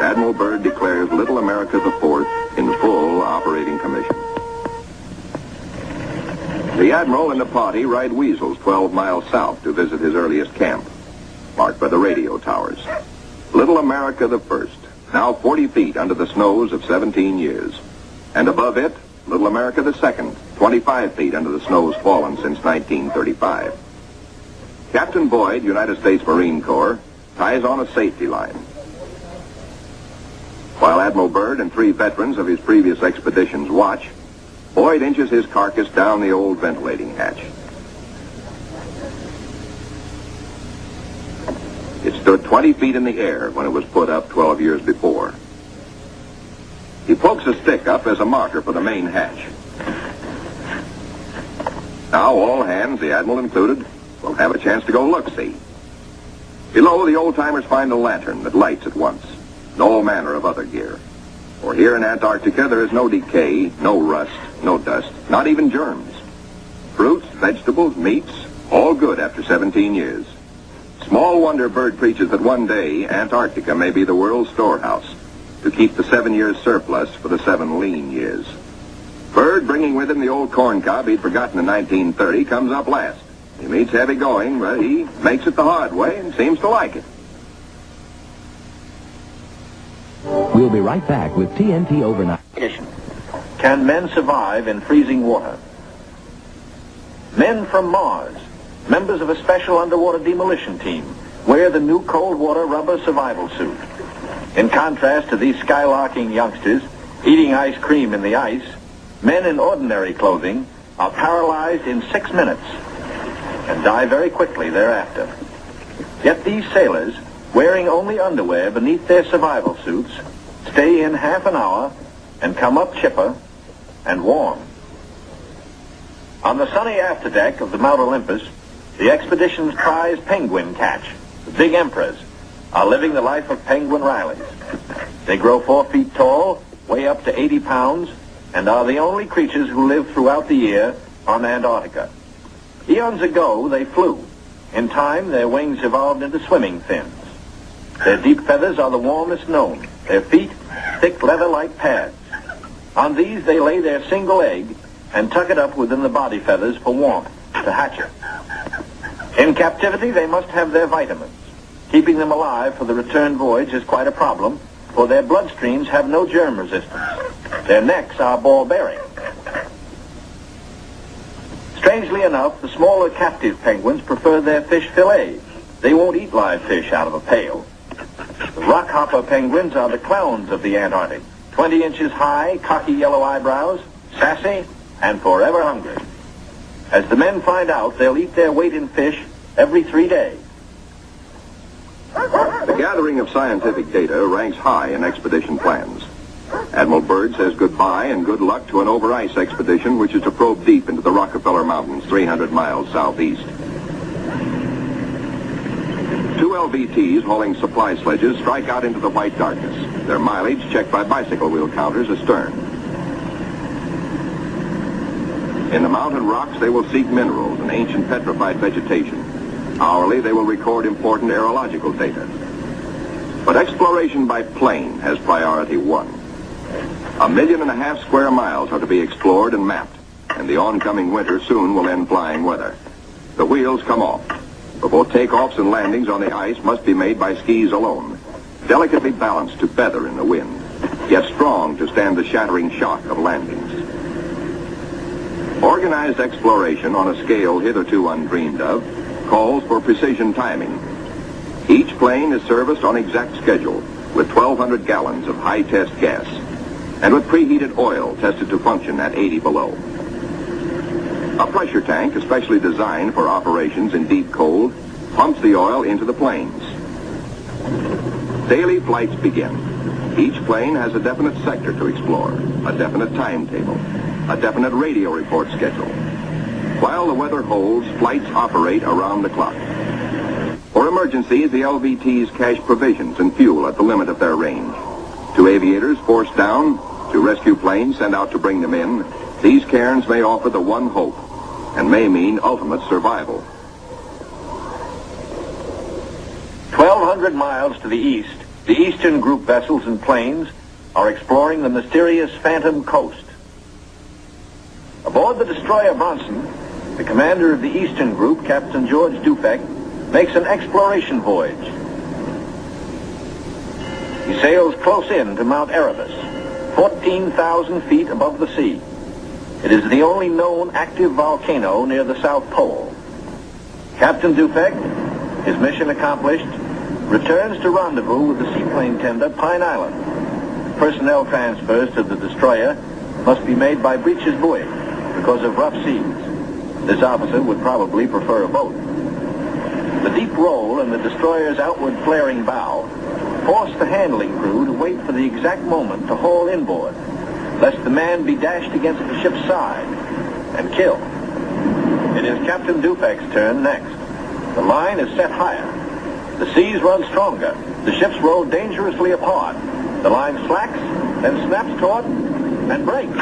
Admiral Byrd declares Little America IV in full operating commission. The Admiral and the party ride Weasels 12 miles south to visit his earliest camp, marked by the radio towers. Little America I, now 40 feet under the snows of 17 years. And above it, Little America II, 25 feet under the snows fallen since 1935. Captain Boyd, United States Marine Corps, ties on a safety line. While Admiral Byrd and 3 veterans of his previous expeditions watch, Boyd inches his carcass down the old ventilating hatch. It stood 20 feet in the air when it was put up 12 years before. He pokes a stick up as a marker for the main hatch. Now all hands, the Admiral included, will have a chance to go look-see. Below, the old-timers find a lantern that lights at once. No manner of other gear. For here in Antarctica, there is no decay, no rust, no dust, not even germs. Fruits, vegetables, meats, all good after 17 years. Small wonder Byrd preaches that one day, Antarctica may be the world's storehouse to keep the 7 years surplus for the 7 lean years. Byrd, bringing with him the old corn cob he'd forgotten in 1930, comes up last. He meets heavy going, but he makes it the hard way and seems to like it. We'll be right back with TNT Overnight. Can men survive in freezing water? Men from Mars, members of a special underwater demolition team, wear the new cold water rubber survival suit. In contrast to these skylarking youngsters eating ice cream in the ice, men in ordinary clothing are paralyzed in 6 minutes and die very quickly thereafter. Yet these sailors, wearing only underwear beneath their survival suits, stay in half an hour and come up chipper and warm. On the sunny afterdeck of the Mount Olympus, the expedition's prize penguin catch, the big emperors, are living the life of penguin Rileys. They grow 4 feet tall, weigh up to 80 pounds, and are the only creatures who live throughout the year on Antarctica. Eons ago, they flew. In time, their wings evolved into swimming fins. Their deep feathers are the warmest known. Their feet, thick leather-like pads. On these, they lay their single egg and tuck it up within the body feathers for warmth, to hatch it. In captivity, they must have their vitamins. Keeping them alive for the return voyage is quite a problem, for their bloodstreams have no germ resistance. Their necks are ball-bearing. Strangely enough, the smaller captive penguins prefer their fish fillets. They won't eat live fish out of a pail. The rockhopper penguins are the clowns of the Antarctic. 20 inches high, cocky yellow eyebrows, sassy, and forever hungry. As the men find out, they'll eat their weight in fish every 3 days. The gathering of scientific data ranks high in expedition plans. Admiral Byrd says goodbye and good luck to an over-ice expedition which is to probe deep into the Rockefeller Mountains, 300 miles southeast. 2 LVTs hauling supply sledges strike out into the white darkness, their mileage checked by bicycle wheel counters astern. In the mountain rocks, they will seek minerals and ancient petrified vegetation. Hourly, they will record important aerological data. But exploration by plane has priority 1. 1.5 million square miles are to be explored and mapped, and the oncoming winter soon will end flying weather. The wheels come off. For both takeoffs and landings on the ice must be made by skis alone, delicately balanced to feather in the wind, yet strong to stand the shattering shock of landings. Organized exploration on a scale hitherto undreamed of calls for precision timing. Each plane is serviced on exact schedule with 1,200 gallons of high-test gas and with preheated oil tested to function at 80 below. A pressure tank, especially designed for operations in deep cold, pumps the oil into the planes. Daily flights begin. Each plane has a definite sector to explore, a definite timetable. a definite radio report schedule. While the weather holds, flights operate around the clock. For emergencies, the LVTs cache provisions and fuel at the limit of their range. To aviators forced down, to rescue planes sent out to bring them in, these cairns may offer the one hope and may mean ultimate survival. 1,200 miles to the east, the Eastern Group vessels and planes are exploring the mysterious Phantom Coast. Aboard the destroyer Bronson, the commander of the Eastern Group, Captain George Dufek, makes an exploration voyage. He sails close in to Mount Erebus, 14,000 feet above the sea. It is the only known active volcano near the South Pole. Captain Dufek, his mission accomplished, returns to rendezvous with the seaplane tender Pine Island. Personnel transfers to the destroyer must be made by breeches buoy because of rough seas. This officer would probably prefer a boat. The deep roll in the destroyer's outward flaring bow forced the handling crew to wait for the exact moment to haul inboard, lest the man be dashed against the ship's side and killed. It is Captain Dufek's turn next. The line is set higher. The seas run stronger. The ships roll dangerously apart. The line slacks, then snaps taut and breaks.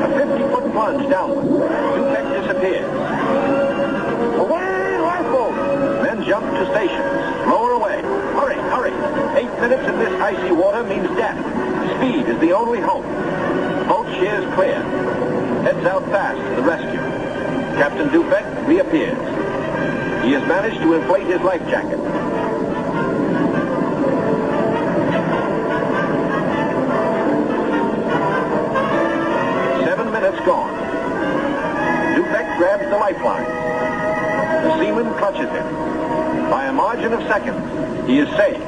A 50-foot plunge downward. Dufek disappears. Away, lifeboat! Men jump to stations. Lower away. Hurry, hurry. 8 minutes in this icy water means death. Speed is the only hope. The boat sheers clear. Heads out fast to the rescue. Captain Dufek reappears. He has managed to inflate his life jacket. Gone. Dufek grabs the lifeline. The seaman clutches him. By a margin of seconds, he is safe.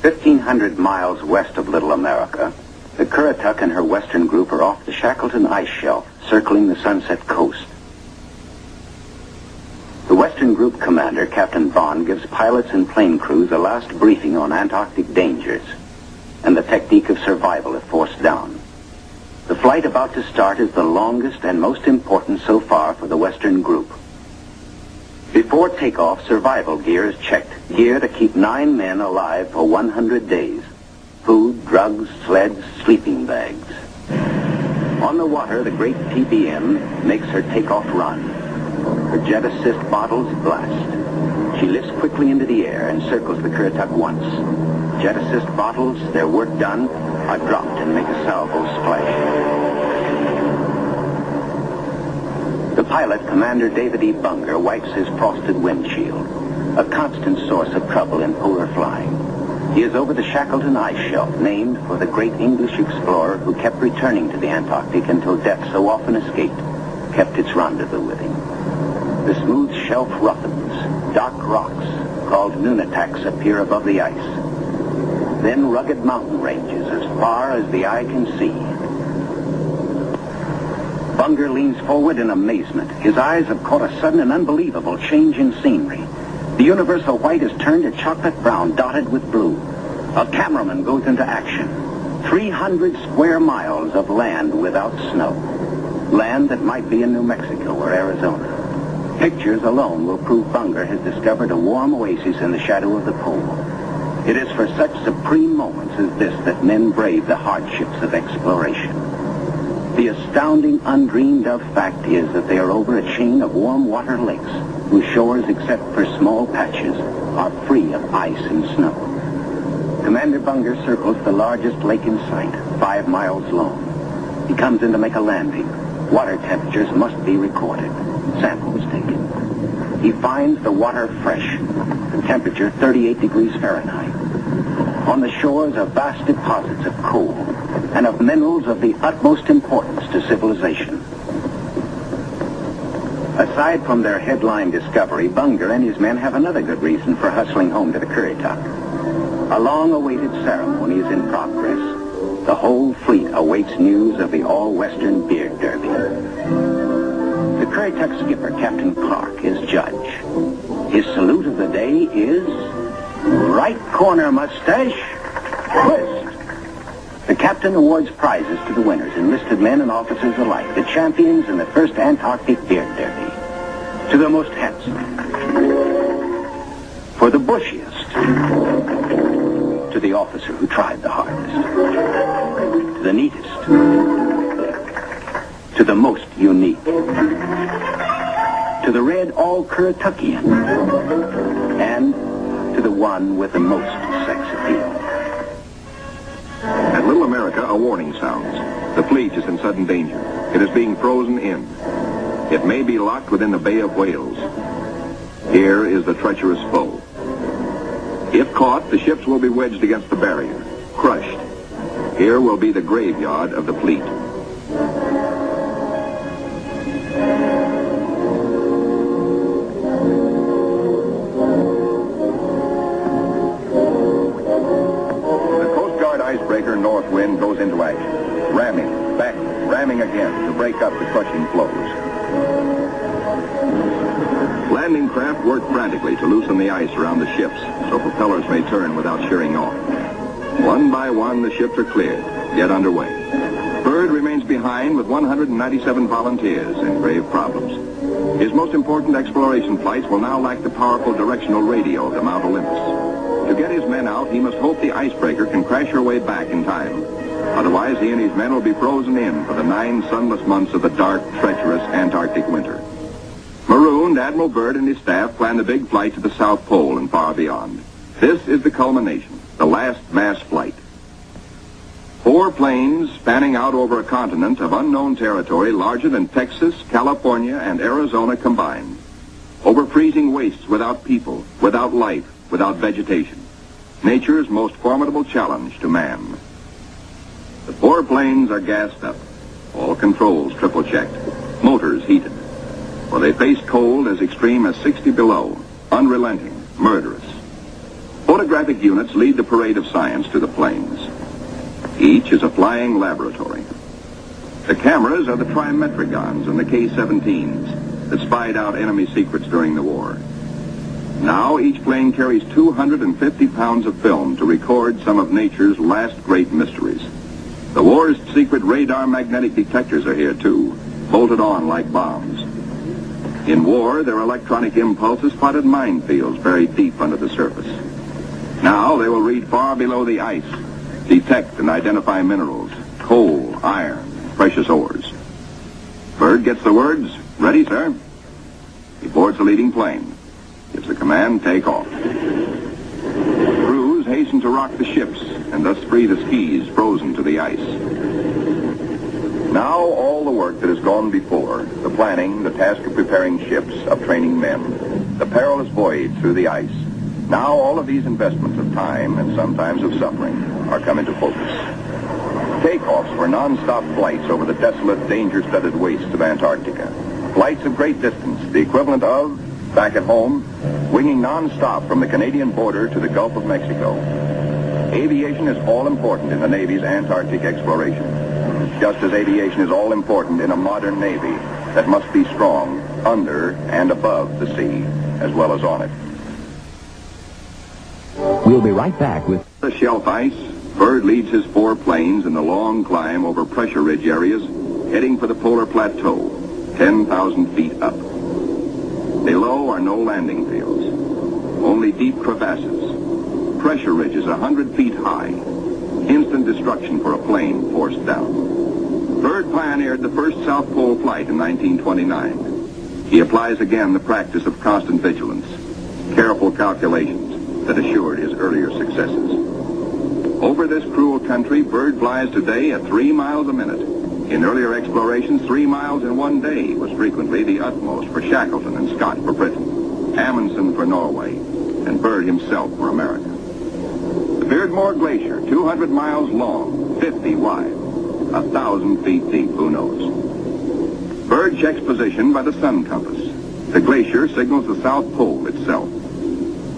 1,500 miles west of Little America, the Currituck and her western group are off the Shackleton ice shelf, circling the Sunset Coast. The western group commander, Captain Bond, gives pilots and plane crews a last briefing on Antarctic dangers and the technique of survival if forced down. The flight about to start is the longest and most important so far for the Western Group. Before takeoff, survival gear is checked. Gear to keep 9 men alive for 100 days. Food, drugs, sleds, sleeping bags. On the water, the great PBM makes her takeoff run. Her jet assist bottles blast. She lifts quickly into the air and circles the Currituck once. Jet assist bottles, their work done, are dropped and make a salvo splash. The pilot, Commander David E. Bunger, wipes his frosted windshield, a constant source of trouble in polar flying. He is over the Shackleton ice shelf, named for the great English explorer who kept returning to the Antarctic until death so often escaped, kept its rendezvous with him. The smooth shelf roughens. Dark rocks, called nunataks, appear above the ice. Then rugged mountain ranges as far as the eye can see. Bunger leans forward in amazement. His eyes have caught a sudden and unbelievable change in scenery. The universal white has turned to chocolate brown, dotted with blue. A cameraman goes into action. 300 square miles of land without snow. Land that might be in New Mexico or Arizona. Pictures alone will prove Bunger has discovered a warm oasis in the shadow of the pole. It is for such supreme moments as this that men brave the hardships of exploration. The astounding, undreamed-of fact is that they are over a chain of warm water lakes whose shores, except for small patches, are free of ice and snow. Commander Bunger circles the largest lake in sight, 5 miles long. He comes in to make a landing. Water temperatures must be recorded. Samples taken. He finds the water fresh, the temperature 38 degrees Fahrenheit. On the shores are vast deposits of coal and of minerals of the utmost importance to civilization. Aside from their headline discovery, Bunger and his men have another good reason for hustling home to the Currituck. A long-awaited ceremony is in progress. The whole fleet awaits news of the all-Western beard derby. The Currituck skipper, Captain Clark, is judge. His salute of the day is right corner mustache, twist. The captain awards prizes to the winners, enlisted men and officers alike, the champions in the first Antarctic beard derby. To the most handsome. For the bushiest. To the officer who tried the hardest. To the neatest. To the most unique. To the red all-Currituckian. And to the one with the most sex appeal. At Little America, a warning sounds. The fleet is in sudden danger. It is being frozen in. It may be locked within the Bay of Whales. Here is the treacherous foe. If caught, the ships will be wedged against the barrier, crushed. Here will be the graveyard of the fleet. Icebreaker North Wind goes into action, ramming, back, ramming again to break up the crushing floes. Landing craft work frantically to loosen the ice around the ships so propellers may turn without shearing off. One by one, the ships are cleared, get underway. Byrd remains behind with 197 volunteers in grave problems. His most important exploration flights will now lack the powerful directional radio to Mount Olympus. To get his men out, he must hope the icebreaker can crash her way back in time. Otherwise, he and his men will be frozen in for the 9 sunless months of the dark, treacherous Antarctic winter. Marooned, Admiral Byrd and his staff plan the big flight to the South Pole and far beyond. This is the culmination, the last mass flight. 4 planes spanning out over a continent of unknown territory larger than Texas, California, and Arizona combined. Over freezing wastes without people, without life, without vegetation. Nature's most formidable challenge to man. The 4 planes are gassed up. All controls triple checked. Motors heated. For they face cold as extreme as 60 below. Unrelenting. Murderous. Photographic units lead the parade of science to the planes. Each is a flying laboratory. The cameras are the trimetricons and the K-17s that spied out enemy secrets during the war. Now each plane carries 250 pounds of film to record some of nature's last great mysteries. The war's secret radar magnetic detectors are here too, bolted on like bombs. In war, their electronic impulses spotted minefields buried deep under the surface. Now they will read far below the ice, detect and identify minerals, coal, iron, precious ores. Byrd gets the words, "Ready, sir." He boards the leading plane. Gives the command, take off. Crews hasten to rock the ships and thus free the skis frozen to the ice. Now all the work that has gone before, the planning, the task of preparing ships, of training men, the perilous voyage through the ice, now all of these investments of time and sometimes of suffering are come into focus. Takeoffs were non-stop flights over the desolate, danger-studded wastes of Antarctica. Flights of great distance, the equivalent of, back at home, winging non-stop from the Canadian border to the Gulf of Mexico. Aviation is all important in the Navy's Antarctic exploration, just as aviation is all important in a modern Navy that must be strong under and above the sea, as well as on it. We'll be right back with The shelf ice. Byrd leads his 4 planes in the long climb over pressure ridge areas, heading for the polar plateau, 10,000 feet up. Below are no landing fields, only deep crevasses, pressure ridges 100 feet high, instant destruction for a plane forced down. Byrd pioneered the first South Pole flight in 1929. He applies again the practice of constant vigilance, careful calculations that assured his earlier successes. Over this cruel country, Byrd flies today at 3 miles a minute. In earlier explorations, 3 miles in one day was frequently the utmost for Shackleton and Scott for Britain, Amundsen for Norway, and Byrd himself for America. The Beardmore Glacier, 200 miles long, 50 wide, 1,000 feet deep, who knows. Byrd checks position by the sun compass. The glacier signals the South Pole itself.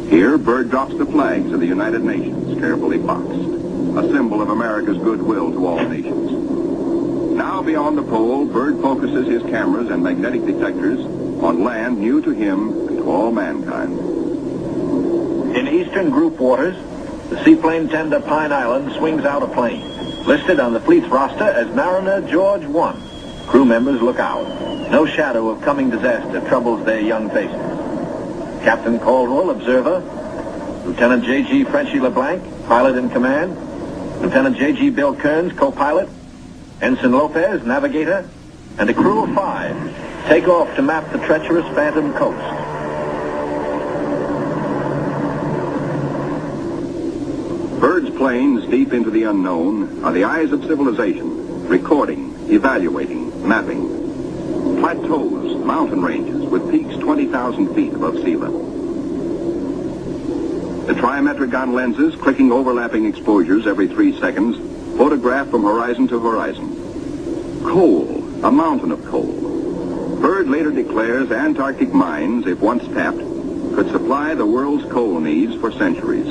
Here, Byrd drops the flags of the United Nations, carefully boxed, a symbol of America's goodwill to all nations. Now beyond the pole, Byrd focuses his cameras and magnetic detectors on land new to him and to all mankind. In eastern group waters, the seaplane tender Pine Island swings out a plane. Listed on the fleet's roster as Mariner George 1. Crew members look out. No shadow of coming disaster troubles their young faces. Captain Caldwell, observer. Lieutenant J.G. Frenchy LeBlanc, pilot in command. Lieutenant J.G. Bill Kearns, co-pilot. Ensign Lopez, navigator. And a crew of 5 take off to map the treacherous Phantom coast. Bird's planes deep into the unknown are the eyes of civilization, recording, evaluating, mapping. Plateaus, mountain ranges with peaks 20,000 feet above sea level. The trimetric lenses, clicking overlapping exposures every 3 seconds, photograph from horizon to horizon. Coal, a mountain of coal. Bird later declares Antarctic mines, if once tapped, could supply the world's coal needs for centuries.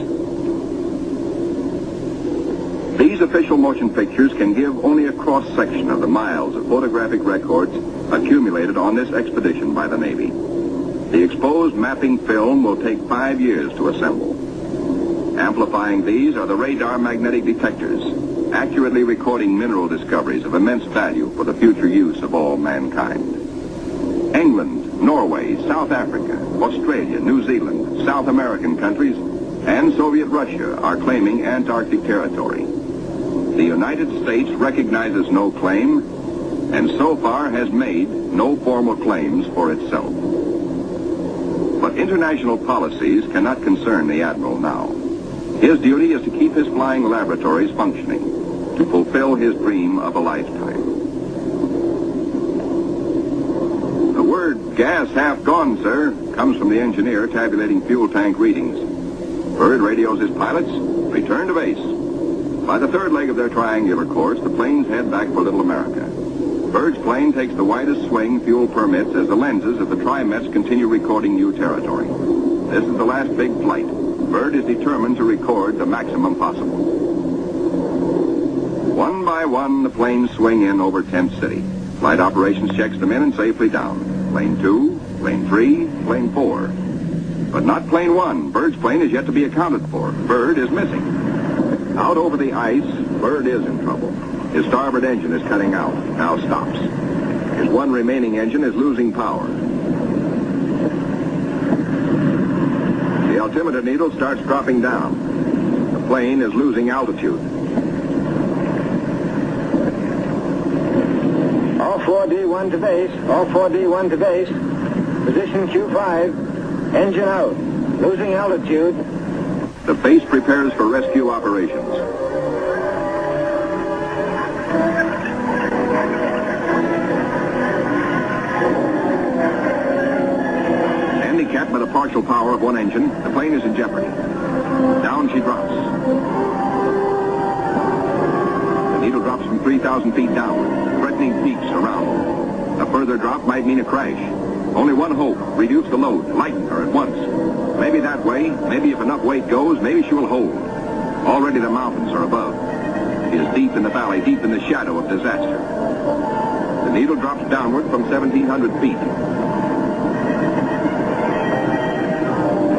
These official motion pictures can give only a cross-section of the miles of photographic records accumulated on this expedition by the Navy. The exposed mapping film will take 5 years to assemble. Amplifying these are the radar magnetic detectors, accurately recording mineral discoveries of immense value for the future use of all mankind. England, Norway, South Africa, Australia, New Zealand, South American countries, and Soviet Russia are claiming Antarctic territory. The United States recognizes no claim, and so far has made no formal claims for itself. But international policies cannot concern the Admiral now. His duty is to keep his flying laboratories functioning, to fulfill his dream of a lifetime. The word "gas half gone, sir," comes from the engineer tabulating fuel tank readings. Bird radios his pilots, return to base. By the third leg of their triangular course, the planes head back for Little America. Bird's plane takes the widest swing fuel permits as the lenses of the Trimets continue recording new territory. This is the last big flight. Bird is determined to record the maximum possible. One by one, the planes swing in over Tent City. Flight operations checks them in and safely down. Plane 2, plane 3, plane 4. But not plane 1. Bird's plane is yet to be accounted for. Bird is missing. Out over the ice, Bird is in trouble. His starboard engine is cutting out, now stops. His one remaining engine is losing power. The altimeter needle starts dropping down. The plane is losing altitude. All 4D1 to base. All 4D1 to base. Position Q5. Engine out. Losing altitude. The base prepares for rescue operations. Handicapped by the partial power of one engine, the plane is in jeopardy. Down she drops. The needle drops from 3,000 feet downward, threatening peaks around. A further drop might mean a crash. Only one hope: reduce the load, lighten her at once. Maybe that way, maybe if enough weight goes, maybe she will hold. Already the mountains are above. She is deep in the valley, deep in the shadow of disaster. The needle drops downward from 1,700 feet.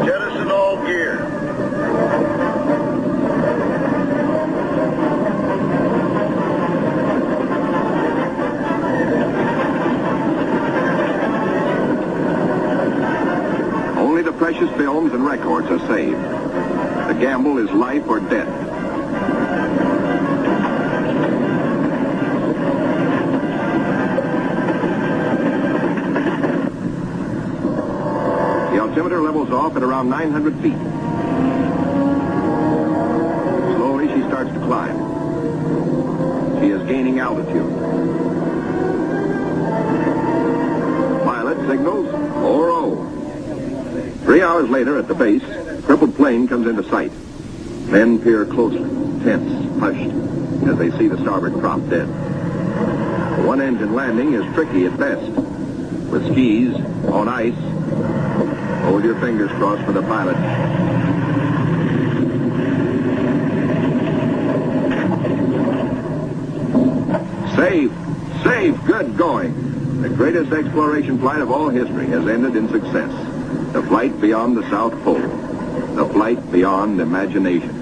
Jettison all gear. Only the precious films and records are saved. The gamble is life or death. The altimeter levels off at around 900 feet. Slowly she starts to climb. She is gaining altitude. Pilot signals 4-0. 3 hours later at the base, a crippled plane comes into sight. Men peer closely, tense, hushed, as they see the starboard prop dead. The one-engine landing is tricky at best. With skis, on ice, hold your fingers crossed for the pilot. Safe, safe, good going. The greatest exploration flight of all history has ended in success. The flight beyond the South Pole. The flight beyond imagination.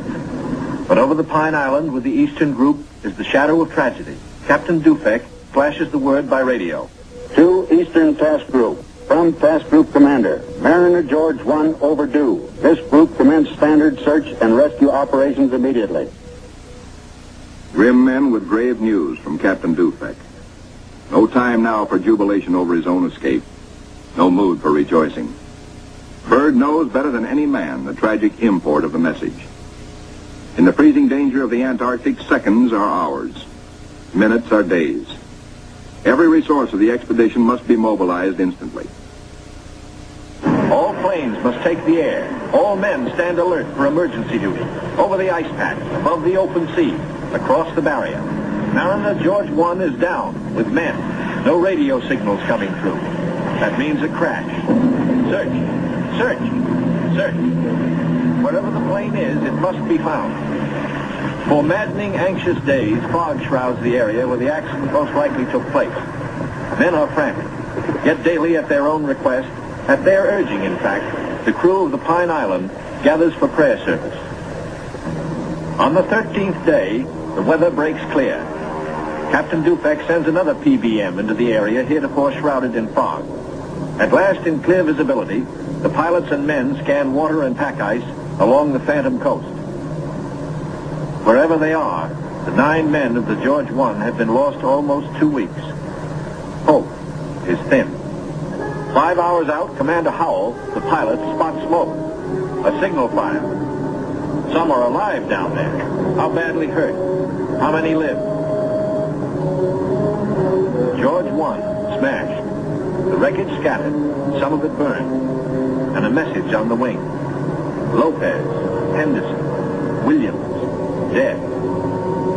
But over the Pine Island with the Eastern Group is the shadow of tragedy. Captain Dufek flashes the word by radio. To Eastern Task Group. From Task Group Commander, Mariner George 1 overdue. This group commence standard search and rescue operations immediately. Grim men with grave news from Captain Dufek. No time now for jubilation over his own escape. No mood for rejoicing. Byrd knows better than any man the tragic import of the message. In the freezing danger of the Antarctic, seconds are hours. Minutes are days. Every resource of the expedition must be mobilized instantly. All planes must take the air. All men stand alert for emergency duty. Over the ice pack, above the open sea, across the barrier. Mariner George 1 is down with men. No radio signals coming through. That means a crash. Search, search, search. Wherever the plane is, it must be found. For maddening, anxious days, fog shrouds the area where the accident most likely took place. Men are frantic. Yet daily, at their own request, at their urging, in fact, the crew of the Pine Island gathers for prayer service. On the 13th day, the weather breaks clear. Captain Dufek sends another PBM into the area heretofore shrouded in fog. At last, in clear visibility, the pilots and men scan water and pack ice along the Phantom Coast. Wherever they are, the 9 men of the George 1 have been lost almost 2 weeks. Hope is thin. 5 hours out, Commander Howell, the pilot, spots smoke. A signal fire. Some are alive down there. How badly hurt? How many live? George 1 smashed. The wreckage scattered, some of it burned. And a message on the wing. Lopez, Henderson, Williams, dead.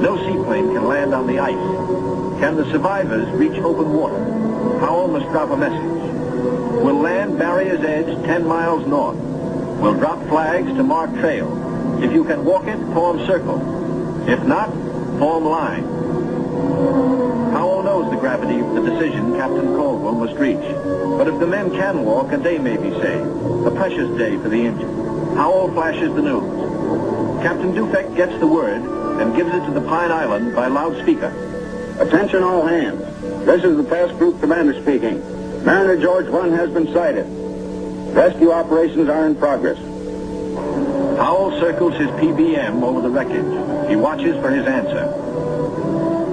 No seaplane can land on the ice. Can the survivors reach open water? Howell must drop a message. We'll land Barrier's Edge 10 miles north. We'll drop flags to mark trail. If you can walk it, form circle. If not, form line. Howell knows the gravity of the decision Captain Caldwell must reach. But if the men can walk, a day may be saved. A precious day for the injured. Howell flashes the news. Captain Dufek gets the word and gives it to the Pine Island by loudspeaker. Attention all hands. This is the Task Group Commander speaking. Mariner George 1 has been sighted. Rescue operations are in progress. Howell circles his PBM over the wreckage. He watches for his answer.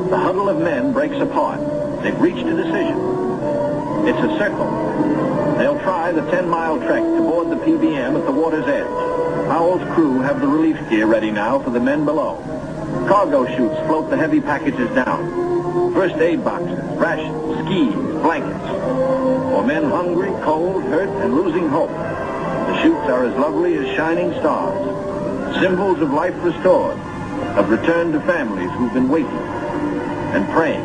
The huddle of men breaks apart. They've reached a decision. It's a circle. They'll try the 10-mile trek to board the PBM at the water's edge. Howell's crew have the relief gear ready now for the men below. Cargo chutes float the heavy packages down. First aid boxes, rations, skis, blankets. For men hungry, cold, hurt, and losing hope, the chutes are as lovely as shining stars. Symbols of life restored, of return to families who've been waiting and praying.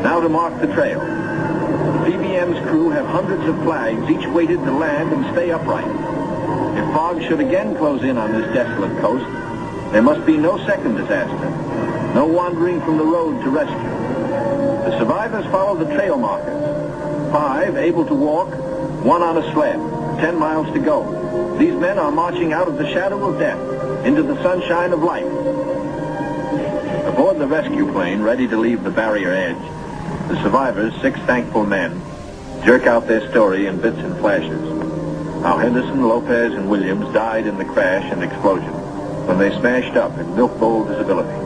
Now to mark the trail. The PBM's crew have hundreds of flags, each weighted to land and stay upright. If fog should again close in on this desolate coast, there must be no second disaster, no wandering from the road to rescue. The survivors follow the trail markers. 5 able to walk, 1 on a sled, 10 miles to go. These men are marching out of the shadow of death into the sunshine of life. Aboard the rescue plane, ready to leave the barrier edge, the survivors, 6 thankful men, jerk out their story in bits and flashes. How Henderson, Lopez, and Williams died in the crash and explosion when they smashed up in milk bowl visibility.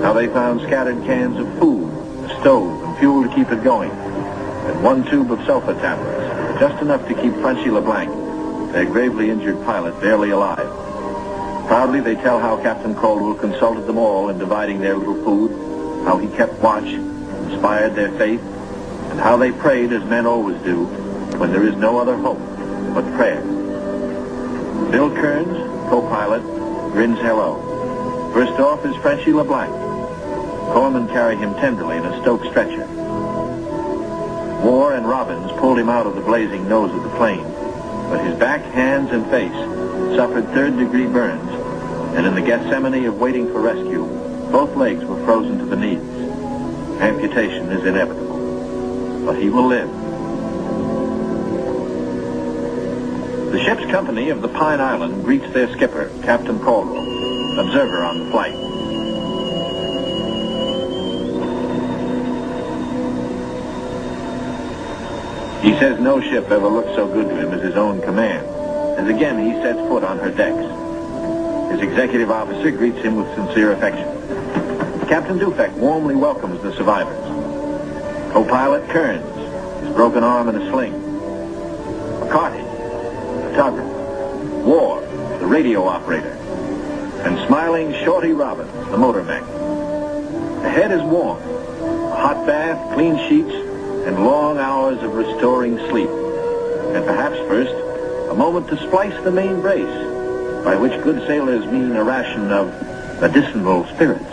How they found scattered cans of food, a stove, and fuel to keep it going, and 1 tube of sulfur tablets, just enough to keep Frenchy LeBlanc, their gravely injured pilot, barely alive. Proudly they tell how Captain Caldwell consulted them all in dividing their little food, how he kept watch, inspired their faith, and how they prayed as men always do when there is no other hope but prayer. Bill Kearns, co-pilot, grins hello. First off is Frenchy LeBlanc. Corpsmen carry him tenderly in a Stoke stretcher. Moore and Robbins pulled him out of the blazing nose of the plane, but his back, hands, and face suffered 3rd-degree burns, and in the Gethsemane of waiting for rescue, both legs were frozen to the knees. Amputation is inevitable, but he will live. The ship's company of the Pine Island greets their skipper, Captain Caldwell. observer on the flight. He says no ship ever looked so good to him as his own command, as again he sets foot on her decks. His executive officer greets him with sincere affection. Captain Dufek warmly welcomes the survivors. Co-pilot Kearns, his broken arm in a sling. McCarty, photographer. War, the radio operator. And smiling Shorty Robbins, the motor mech. The head is warm. A hot bath, clean sheets, and long hours of restoring sleep. And perhaps first, a moment to splice the main brace, by which good sailors mean a ration of medicinal spirits.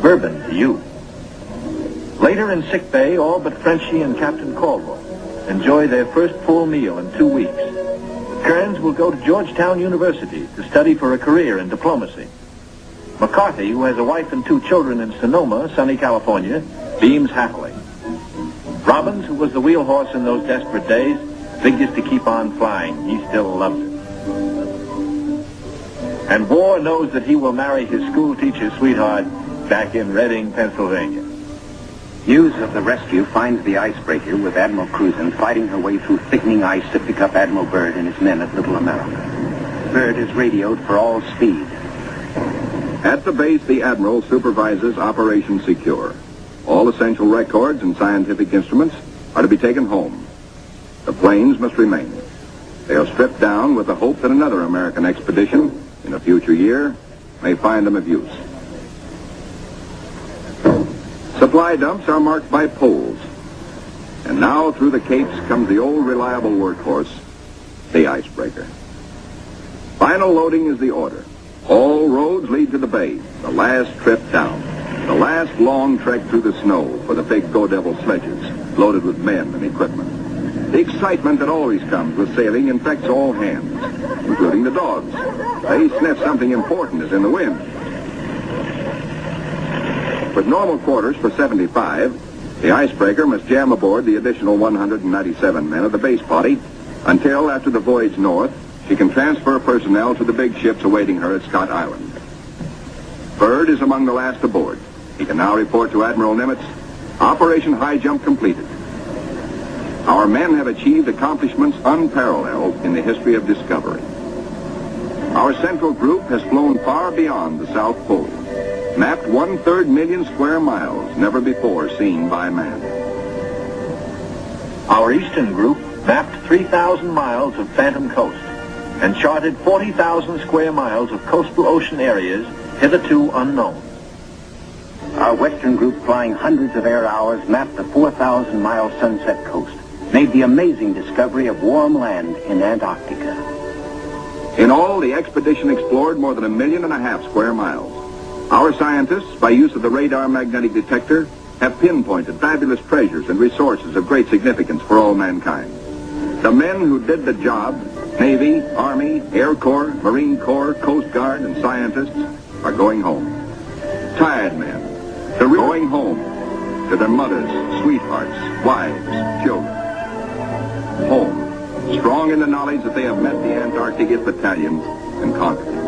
Bourbon to you. Later in sick bay, all but Frenchie and Captain Caldwell enjoy their first full meal in 2 weeks. Kearns will go to Georgetown University to study for a career in diplomacy. McCarthy, who has a wife and 2 children in Sonoma, sunny California, beams happily. Robbins, who was the wheel horse in those desperate days, figures to keep on flying. He still loves it. And War knows that he will marry his school teacher sweetheart back in Reading, Pennsylvania. News of the rescue finds the icebreaker with Admiral Cruzen fighting her way through thickening ice to pick up Admiral Byrd and his men at Little America. Byrd is radioed for all speed. At the base, the Admiral supervises Operation Secure. All essential records and scientific instruments are to be taken home. The planes must remain. They are stripped down with the hope that another American expedition in a future year may find them of use. Supply dumps are marked by poles. And now through the capes comes the old reliable workhorse, the icebreaker. Final loading is the order. All roads lead to the bay, the last trip down. The last long trek through the snow for the big Go Devil sledges, loaded with men and equipment. The excitement that always comes with sailing infects all hands, including the dogs. They sniff something important is in the wind. With normal quarters for 75, the icebreaker must jam aboard the additional 197 men of the base party until, after the voyage north, she can transfer personnel to the big ships awaiting her at Scott Island. Byrd is among the last aboard. He can now report to Admiral Nimitz, Operation High Jump completed. Our men have achieved accomplishments unparalleled in the history of discovery. Our central group has flown far beyond the South Pole, mapped 1/3 million square miles never before seen by man. Our eastern group mapped 3,000 miles of phantom coast and charted 40,000 square miles of coastal ocean areas hitherto unknown. Our western group, flying hundreds of air hours, mapped the 4,000-mile Sunset Coast, made the amazing discovery of warm land in Antarctica. In all, the expedition explored more than 1.5 million square miles. Our scientists, by use of the radar magnetic detector, have pinpointed fabulous treasures and resources of great significance for all mankind. The men who did the job, Navy, Army, Air Corps, Marine Corps, Coast Guard, and scientists, are going home. Tired men, they're going home to their mothers, sweethearts, wives, children. Home, strong in the knowledge that they have met the Antarctic battalions and conquered it.